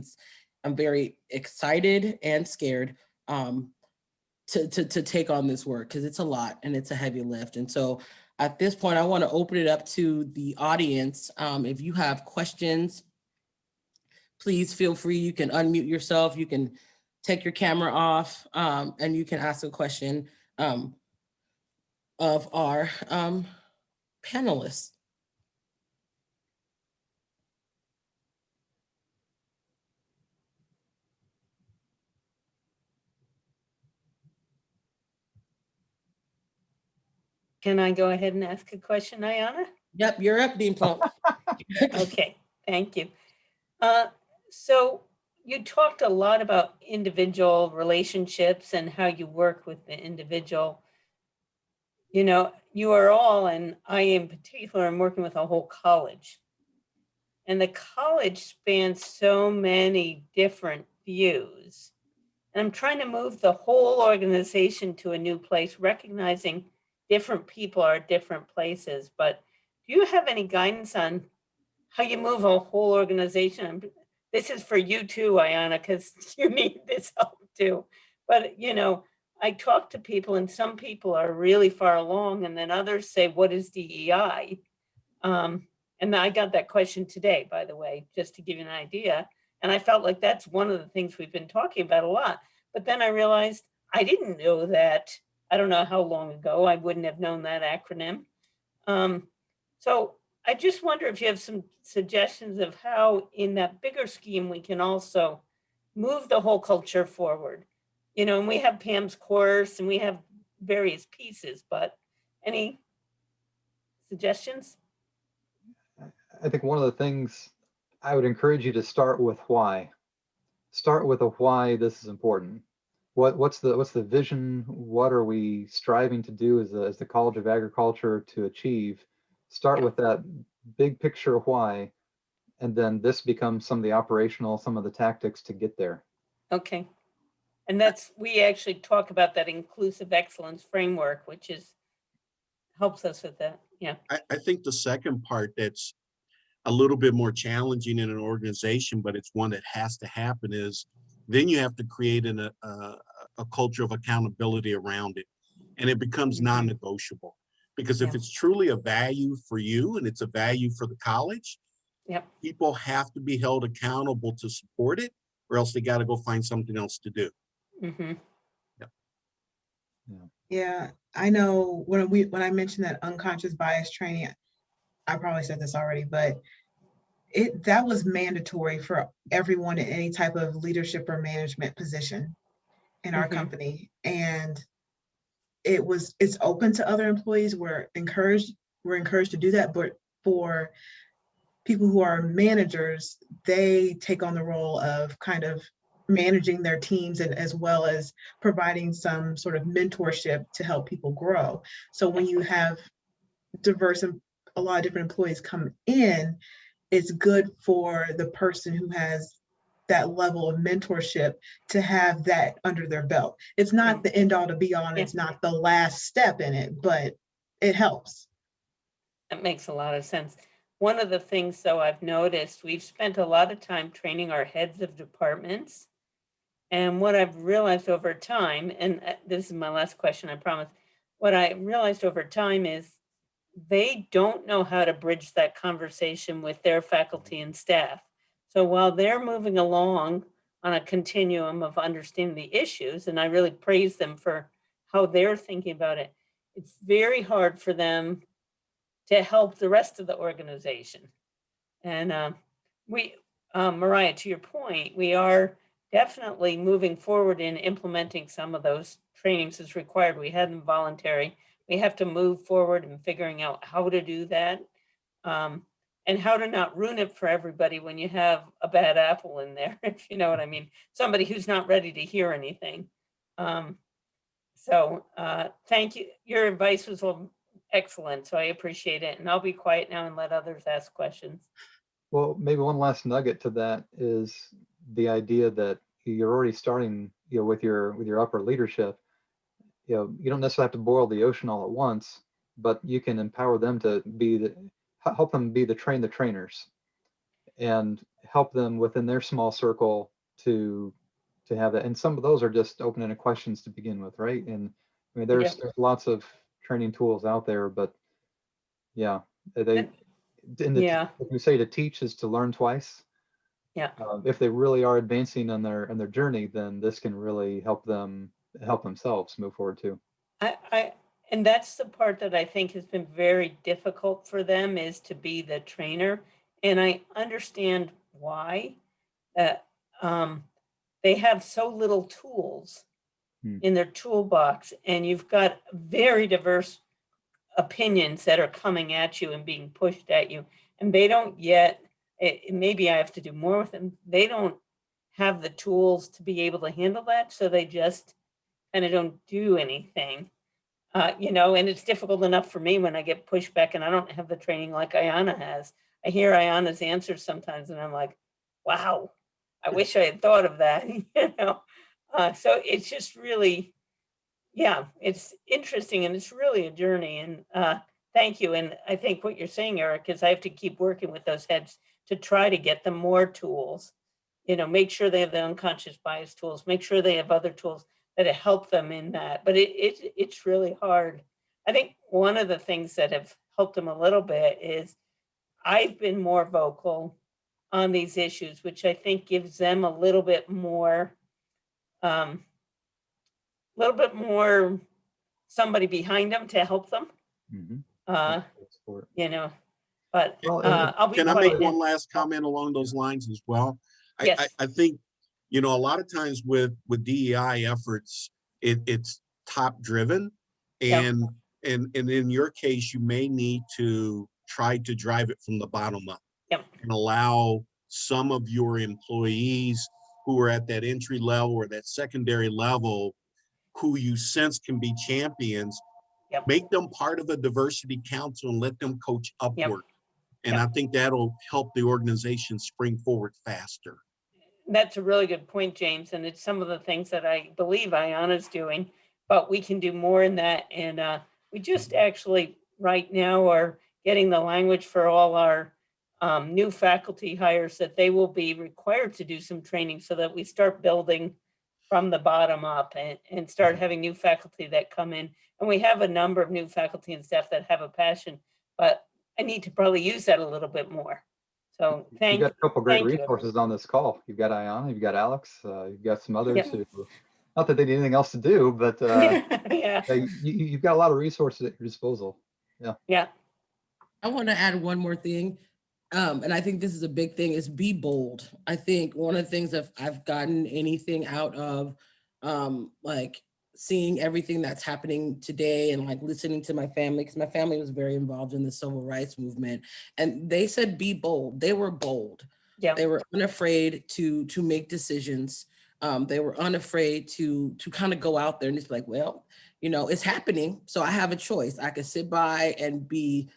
I'm very excited and scared. to take on this work, because it's a lot and it's a heavy lift. And so at this point, I want to open it up to the audience. If you have questions, please feel free. You can unmute yourself. You can take your camera off, and you can ask a question of our panelists. Can I go ahead and ask a question, Ayana? Yep, you're up, Dean Plump. Okay, thank you. So you talked a lot about individual relationships and how you work with the individual. You know, you are all, and I in particular, am working with a whole college. And the college spans so many different views. And I'm trying to move the whole organization to a new place, recognizing different people are at different places. But do you have any guidance on how you move a whole organization? This is for you too, Ayana, because you need this help too. But, you know, I talk to people and some people are really far along and then others say, what is DEI? And I got that question today, by the way, just to give you an idea. And I felt like that's one of the things we've been talking about a lot. But then I realized I didn't know that. I don't know how long ago I wouldn't have known that acronym. So I just wonder if you have some suggestions of how in that bigger scheme we can also move the whole culture forward. You know, and we have Pam's course and we have various pieces, but any suggestions? I think one of the things I would encourage you to start with why. Start with a why this is important. What's the vision? What are we striving to do as the College of Agriculture to achieve? Start with that big picture why, and then this becomes some of the operational, some of the tactics to get there. Okay. And that's, we actually talk about that inclusive excellence framework, which is, helps us with that. Yeah. I think the second part that's a little bit more challenging in an organization, but it's one that has to happen, is then you have to create a culture of accountability around it. And it becomes non-negotiable. Because if it's truly a value for you and it's a value for the college, people have to be held accountable to support it, or else they got to go find something else to do. Yeah, I know when I mentioned that unconscious bias training, I probably said this already, but that was mandatory for everyone in any type of leadership or management position in our company. And it's open to other employees. We're encouraged to do that, but for people who are managers, they take on the role of kind of managing their teams and as well as providing some sort of mentorship to help people grow. So when you have diverse and a lot of different employees come in, it's good for the person who has that level of mentorship to have that under their belt. It's not the end all to be all, and it's not the last step in it, but it helps. That makes a lot of sense. One of the things, though, I've noticed, we've spent a lot of time training our heads of departments. And what I've realized over time, and this is my last question, I promise. What I realized over time is they don't know how to bridge that conversation with their faculty and staff. So while they're moving along on a continuum of understanding the issues, and I really praise them for how they're thinking about it, it's very hard for them to help the rest of the organization. And Mariah, to your point, we are definitely moving forward in implementing some of those trainings as required. We had them voluntary. We have to move forward in figuring out how to do that, and how to not ruin it for everybody when you have a bad apple in there, if you know what I mean. Somebody who's not ready to hear anything. So thank you. Your advice was excellent, so I appreciate it. And I'll be quiet now and let others ask questions. Well, maybe one last nugget to that is the idea that you're already starting, with your upper leadership. You don't necessarily have to boil the ocean all at once, but you can empower them to help them be the trainers, and help them within their small circle to to have that. And some of those are just open-ended questions to begin with, right? And I mean, there's lots of training tools out there, but yeah, they, Yeah. like we say, to teach is to learn twice. Yeah. If they really are advancing on their journey, then this can really help themselves move forward too. And that's the part that I think has been very difficult for them, is to be the trainer. And I understand why. They have so little tools in their toolbox, and you've got very diverse opinions that are coming at you and being pushed at you, and they don't yet, maybe I have to do more with them. They don't have the tools to be able to handle that, so they just kind of don't do anything. And it's difficult enough for me when I get pushback and I don't have the training like Ayana has. I hear Ayana's answers sometimes and I'm like, wow, I wish I had thought of that. So it's just really, yeah, it's interesting, and it's really a journey. And thank you. And I think what you're saying, Eric, is I have to keep working with those heads to try to get them more tools. Make sure they have the unconscious bias tools, make sure they have other tools that help them in that. But it's really hard. I think one of the things that have helped them a little bit is I've been more vocal on these issues, which I think gives them a little bit more somebody behind them to help them. But I'll be Can I make quiet one now. last comment along those lines as well? Yes. I think, a lot of times with DEI efforts, it's top driven, and in your case, you may need to try to drive it from the bottom up. Yep. And allow some of your employees who are at that entry level or that secondary level, who you sense can be champions, make them part of a diversity council and let them coach upward. And I think that'll help the organization spring forward faster. That's a really good point, James. And it's some of the things that I believe Ayana's doing, but we can do more in that. And we just actually right now are getting the language for all our new faculty hires, that they will be required to do some training so that we start building from the bottom up and start having new faculty that come in. And we have a number of new faculty and staff that have a passion, but I need to probably use that a little bit more. So You've got a couple great resources on this call. You've got Ayana, you've got Alex, you've got some others who, not that they need anything else to do, but you've got a lot of resources at your disposal. Yeah. I want to add one more thing. And I think this is a big thing, is be bold. I think one of the things that I've gotten anything out of, like seeing everything that's happening today and like listening to my family, because my family was very involved in the civil rights movement, and they said, be bold. They were bold. Yeah. They were unafraid to make decisions. They were unafraid to kind of go out there and just like, well, it's happening. So I have a choice. I could sit by and be,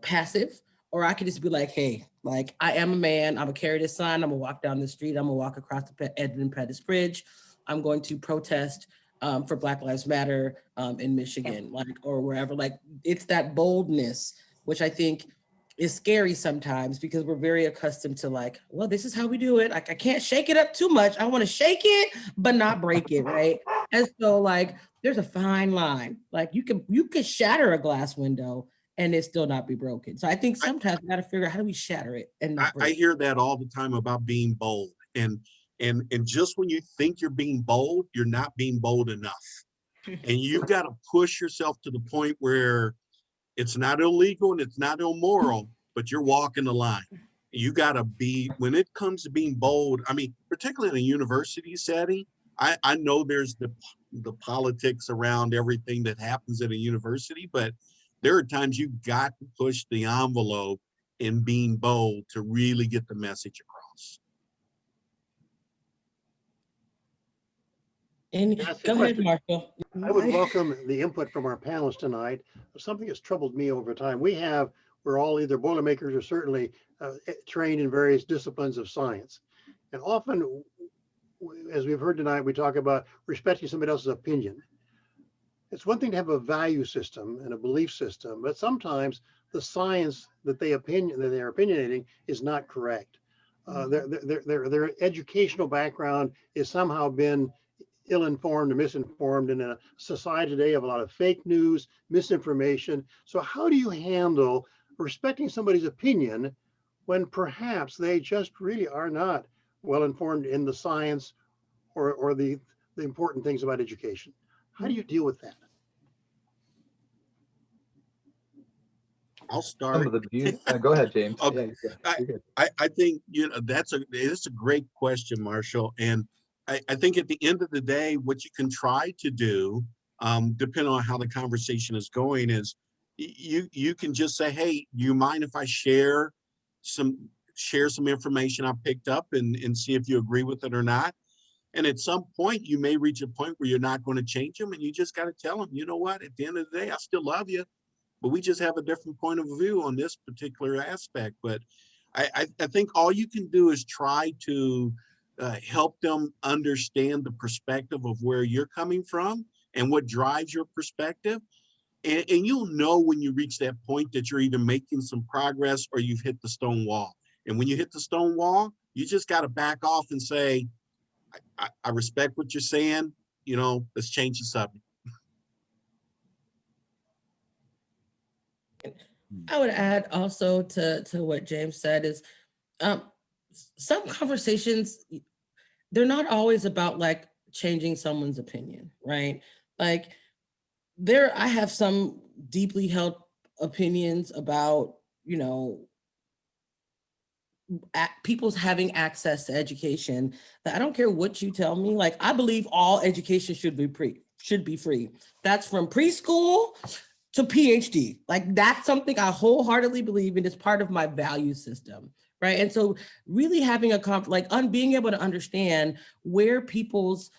passive, or I could just be like, hey, like, I am a man, I'm gonna carry this sign, I'm gonna walk down the street, I'm gonna walk across the Edmund Pettus Bridge, I'm going to protest for Black Lives Matter in Michigan, like, or wherever. Like, it's that boldness, which I think is scary sometimes, because we're very accustomed to like, well, this is how we do it. Like, I can't shake it up too much. I want to shake it, but not break it, right? And so like, there's a fine line. Like, you can shatter a glass window and it still not be broken. So I think sometimes we got to figure out, how do we shatter it and not break it? I hear that all the time about being bold. And just when you think you're being bold, you're not being bold enough. And you've got to push yourself to the point where it's not illegal and it's not immoral, but you're walking the line. You got to be, when it comes to being bold, I mean, particularly in a university setting, I know there's the politics around everything that happens at a university, but there are times you've got to push the envelope in being bold to really get the message across. And go ahead, Marshall. I would welcome the input from our panelists tonight. Something that's troubled me over time. We're all either Boilermakers or certainly trained in various disciplines of science. And often, as we've heard tonight, we talk about respecting somebody else's opinion. It's one thing to have a value system and a belief system, but sometimes the science that they are opinionating is not correct. their educational background is somehow been ill-informed or misinformed in a society today of a lot of fake news, misinformation. So how do you handle respecting somebody's opinion when perhaps they just really are not well-informed in the science or the important things about education? How do you deal with that? I'll Some start. of the beauty, go ahead, James. Okay. Yeah, you're good. I think, you know, it's a great question, Marshall. And I think at the end of the day, what you can try to do, depending on how the conversation is going, is you can just say, hey, you mind if I share some information I picked up and see if you agree with it or not? And at some point, you may reach a point where you're not going to change them, and you just got to tell them, you know what, at the end of the day, I still love you, but we just have a different point of view on this particular aspect. But I think all you can do is try to help them understand the perspective of where you're coming from and what drives your perspective. And you'll know when you reach that point that you're either making some progress or you've hit the stone wall. And when you hit the stone wall, you just got to back off and say, I respect what you're saying, you know, let's change the subject. I would add also to what James said is some conversations, they're not always about like changing someone's opinion, right? Like I have some deeply held opinions about, you know, people's having access to education that I don't care what you tell me. Like, I believe all education should be free. That's from preschool to PhD. Like, that's something I wholeheartedly believe in. It's part of my value system, right? And so really having being able to understand where people's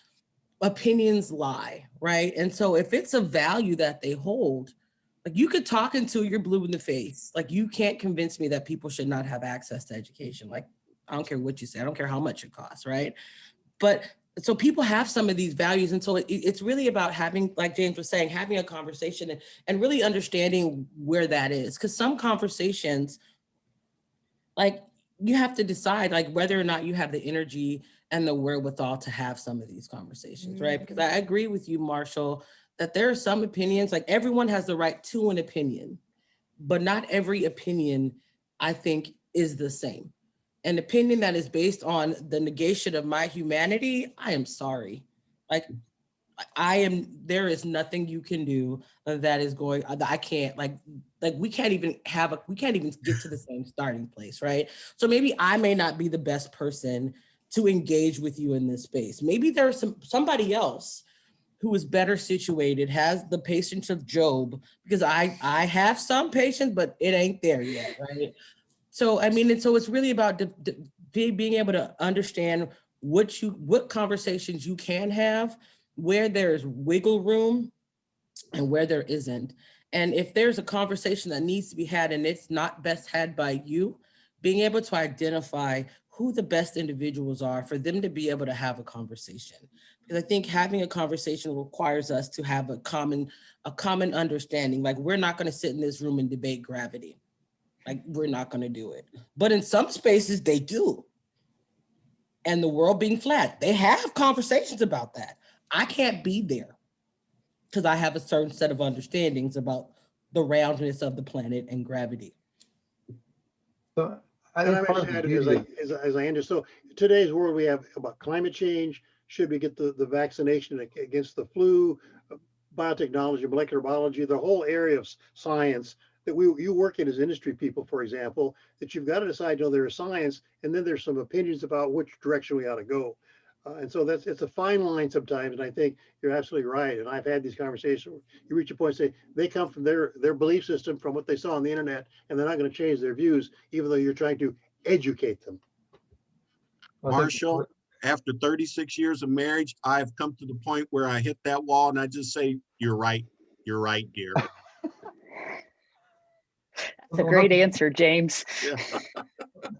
opinions lie, right? And so if it's a value that they hold, like, you could talk until you're blue in the face. Like, you can't convince me that people should not have access to education. Like, I don't care what you say. I don't care how much it costs, right? But so people have some of these values. And so it's really about having, like James was saying, having a conversation and really understanding where that is. Because some conversations, like, you have to decide like whether or not you have the energy and the wherewithal to have some of these conversations, right? Because I agree with you, Marshall, that there are some opinions, like everyone has the right to an opinion, but not every opinion, I think, is the same. An opinion that is based on the negation of my humanity, I am sorry. Like, there is nothing you can do that is going, I can't, we can't even get to the same starting place, right? So maybe I may not be the best person to engage with you in this space. Maybe there's somebody else who is better situated, has the patience of Job, because I have some patience, but it ain't there yet, right? So, I mean, and so it's really about being able to understand what conversations you can have, where there's wiggle room and where there isn't. And if there's a conversation that needs to be had and it's not best had by you, being able to identify who the best individuals are for them to be able to have a conversation. Because I think having a conversation requires us to have a common understanding. Like, we're not going to sit in this room and debate gravity. Like, we're not going to do it. But in some spaces they do. And the world being flat, they have conversations about that. I can't be there because I have a certain set of understandings about the roundness of the planet and gravity. So I And think I part of mentioned the that beauty as I understand. So today's world, we have about climate change. Should we get the vaccination against the flu, biotechnology, molecular biology, the whole area of science that you work in as industry people, for example, that you've got to decide, you know, there's science, and then there's some opinions about which direction we ought to go. And so it's a fine line sometimes. And I think you're absolutely right. And I've had these conversations where you reach a point and say they come from their belief system, from what they saw on the internet, and they're not going to change their views, even though you're trying to educate them. Marshall, after 36 years of marriage, I've come to the point where I hit that wall and I just say, you're right, dear. That's a great answer, James. Yeah.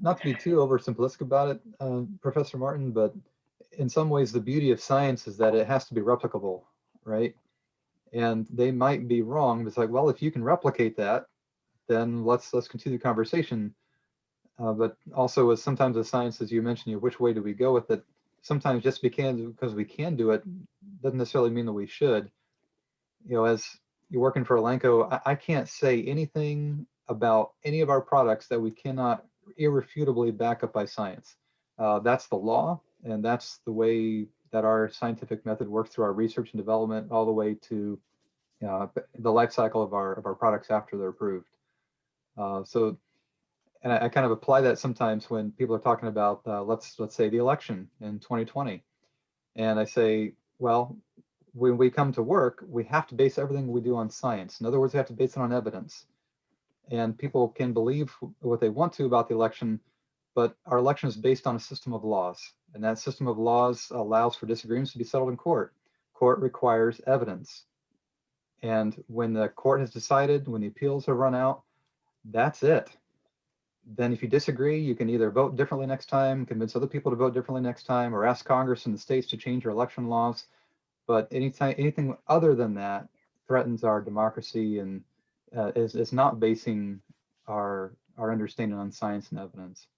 Not to be too oversimplistic about it, Professor Martin, but in some ways the beauty of science is that it has to be replicable, right? And they might be wrong, but it's like, well, if you can replicate that, then let's continue the conversation. But also with sometimes the science, as you mentioned, which way do we go with it? Sometimes just because we can do it doesn't necessarily mean that we should. As you're working for Elanco, I can't say anything about any of our products that we cannot irrefutably back up by science. That's the law, and that's the way that our scientific method works through our research and development all the way to the life cycle of our products after they're approved. And I kind of apply that sometimes when people are talking about, let's say the election in 2020. And I say, well, when we come to work, we have to base everything we do on science. In other words, we have to base it on evidence. And people can believe what they want to about the election, but our election is based on a system of laws. And that system of laws allows for disagreements to be settled in court. Court requires evidence. And when the court has decided, when the appeals have run out, that's it. Then if you disagree, you can either vote differently next time, convince other people to vote differently next time, or ask Congress and the states to change your election laws. But anything other than that threatens our democracy and is not basing our understanding on science and evidence.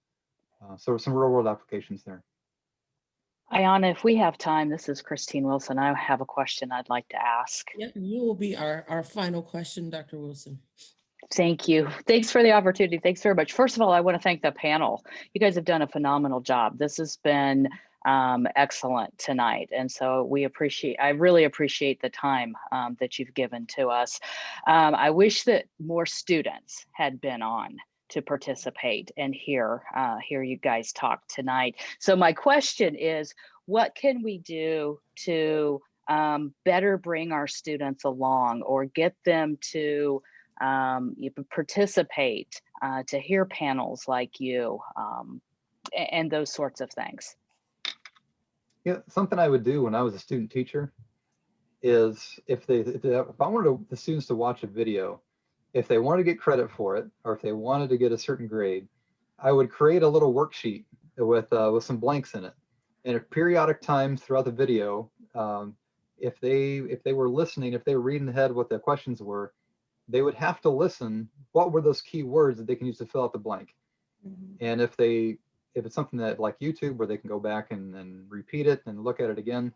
So some real world applications there. Ayana, if we have time, this is Christine Wilson. I have a question I'd like to ask. Yep, you will be our final question, Dr. Wilson. Thank you. Thanks for the opportunity. Thanks very much. First of all, I want to thank the panel. You guys have done a phenomenal job. This has been excellent tonight. And so I really appreciate the time that you've given to us. I wish that more students had been on to participate and hear you guys talk tonight. So my question is, what can we do to better bring our students along or get them to participate, to hear panels like you and those sorts of things? Yeah, something I would do when I was a student teacher is if I wanted the students to watch a video, if they wanted to get credit for it, or if they wanted to get a certain grade, I would create a little worksheet with some blanks in it. And at periodic times throughout the video, if they were listening, if they were reading ahead what the questions were, they would have to listen. What were those key words that they can use to fill out the blank? Mm-hmm. And if it's something that like YouTube, where they can go back and repeat it and look at it again,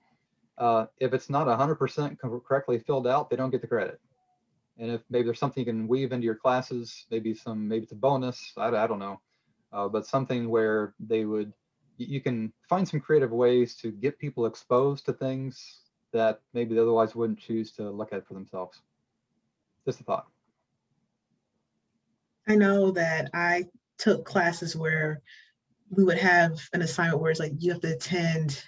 if it's not 100% correctly filled out, they don't get the credit. And if maybe there's something you can weave into your classes, maybe it's a bonus, I don't know, but something where you can find some creative ways to get people exposed to things that maybe they otherwise wouldn't choose to look at for themselves. Just a thought. I know that I took classes where we would have an assignment where it's like you have to attend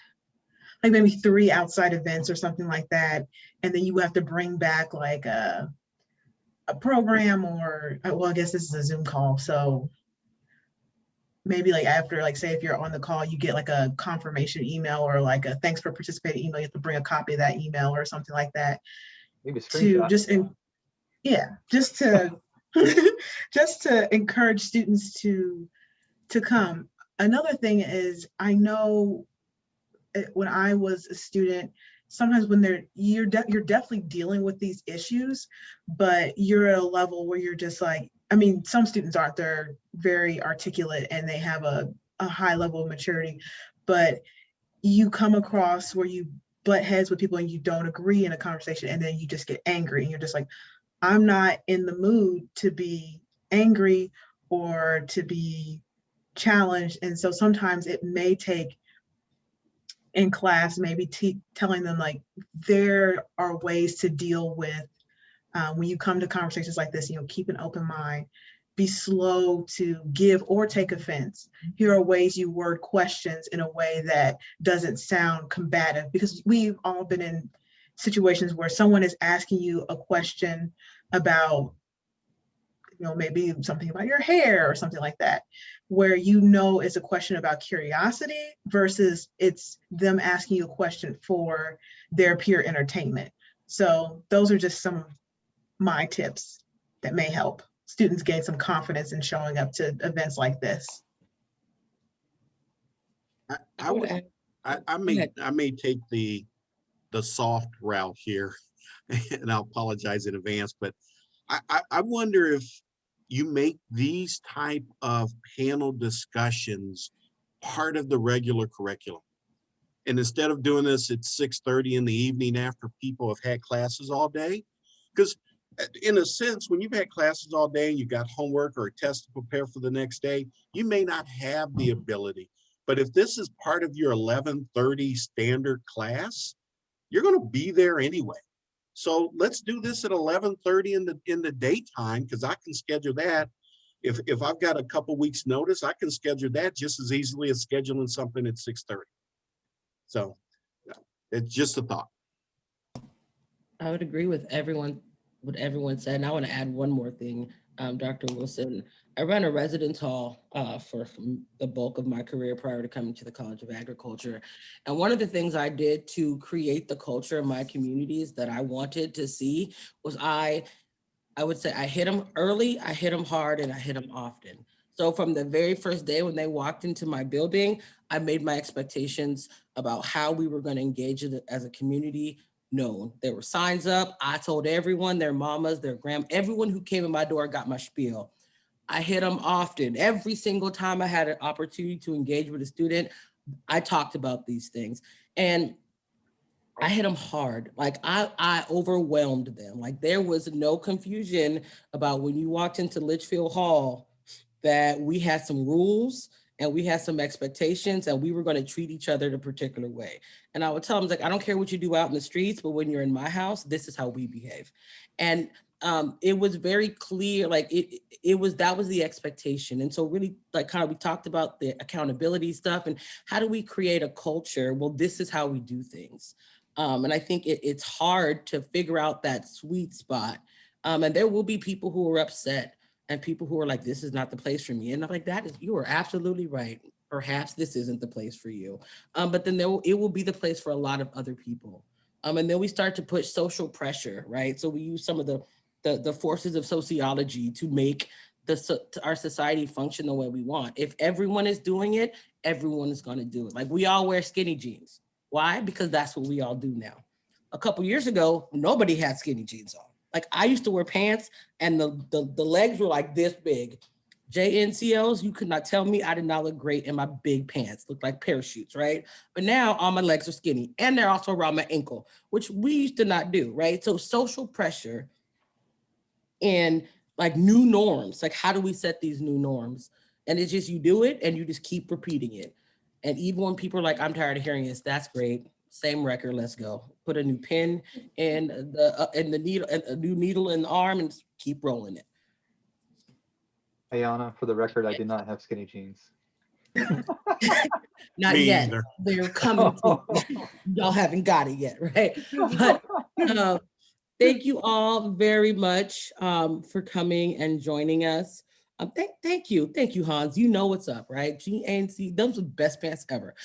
like maybe 3 outside events or something like that, and then you have to bring back like a program, or well, I guess this is a Zoom call, so maybe like after, like say if you're on the call, you get like a confirmation email or like a thanks for participating email. You have to bring a copy of that email or something like that. Maybe a screenshot. Just to encourage students to come. Another thing is, I know when I was a student, sometimes when you're definitely dealing with these issues, but you're at a level where you're just like, I mean, some students aren't, they're very articulate and they have a high level of maturity, but you come across where you butt heads with people and you don't agree in a conversation, and then you just get angry and you're just like, I'm not in the mood to be angry or to be challenged. And so sometimes it may take in class, maybe telling them like there are ways to deal with when you come to conversations like this, keep an open mind, be slow to give or take offense. Here are ways you word questions in a way that doesn't sound combative, because we've all been in situations where someone is asking you a question about, maybe something about your hair or something like that, where it's a question about curiosity versus it's them asking you a question for their pure entertainment. So those are just some of my tips that may help students gain some confidence in showing up to events like this. I may take the soft route here, and I'll apologize in advance, but I wonder if you make these type of panel discussions part of the regular curriculum. And instead of doing this at 6:30 in the evening after people have had classes all day, because in a sense, when you've had classes all day and you got homework or a test to prepare for the next day, you may not have the ability. But if this is part of your 11:30 standard class, you're going to be there anyway. So let's do this at 11:30 in the daytime, because I can schedule that. If I've got a couple weeks notice, I can schedule that just as easily as scheduling something at 6:30. So yeah, it's just a thought. I would agree with what everyone said. And I want to add one more thing, Dr. Wilson. I ran a residence hall for the bulk of my career prior to coming to the College of Agriculture. And one of the things I did to create the culture in my communities that I wanted to see was I would say I hit them early, I hit them hard, and I hit them often. So from the very first day when they walked into my building, I made my expectations about how we were going to engage as a community known. There were signs up. I told everyone, their mamas, their everyone who came in my door got my spiel. I hit them often. Every single time I had an opportunity to engage with a student, I talked about these things. And I hit them hard. Like I overwhelmed them. Like there was no confusion about when you walked into Litchfield Hall that we had some rules and we had some expectations and we were going to treat each other in a particular way. And I would tell them, like, I don't care what you do out in the streets, but when you're in my house, this is how we behave. And it was very clear, like that was the expectation. And so really like kind of we talked about the accountability stuff and how do we create a culture? Well, this is how we do things. And I think it's hard to figure out that sweet spot. And there will be people who are upset and people who are like, this is not the place for me. And I'm like, you are absolutely right. Perhaps this isn't the place for you. But then it will be the place for a lot of other people. And then we start to put social pressure, right? So we use some of the forces of sociology to make our society function the way we want. If everyone is doing it, everyone is going to do it. Like we all wear skinny jeans. Why? Because that's what we all do now. A couple years ago, nobody had skinny jeans on. Like I used to wear pants and the legs were like this big. JNCOs, you could not tell me I did not look great in my big pants, looked like parachutes, right? But now all my legs are skinny and they're also around my ankle, which we used to not do, right? So social pressure and like new norms, like how do we set these new norms? And it's just, you do it and you just keep repeating it. And even when people are like, I'm tired of hearing this, that's great. Same record, let's go. Put a new pin in the needle, a new needle in the arm and keep rolling it. Hey, Anna, for the record, I did not have skinny jeans. Not Me yet. either. They're coming. Y'all haven't got it yet, right? But thank you all very much for coming and joining us. Thank you, Hans. You know what's up, right? GNC, those are the best pants ever.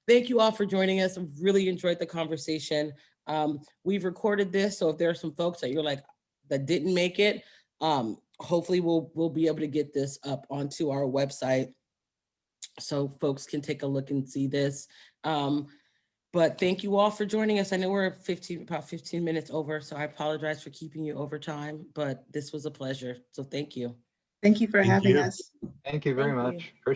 Thank you all for joining us. I've really enjoyed the conversation. We've recorded this, so if there are some folks that you're like that didn't make it, hopefully we'll be able to get this up onto our website so folks can take a look and see this. But thank you all for joining us. I know we're about 15 minutes over, so I apologize for keeping you over time, but this was a pleasure. So thank you. Thank you for Thank having you. us. Thank you very Thank you. much.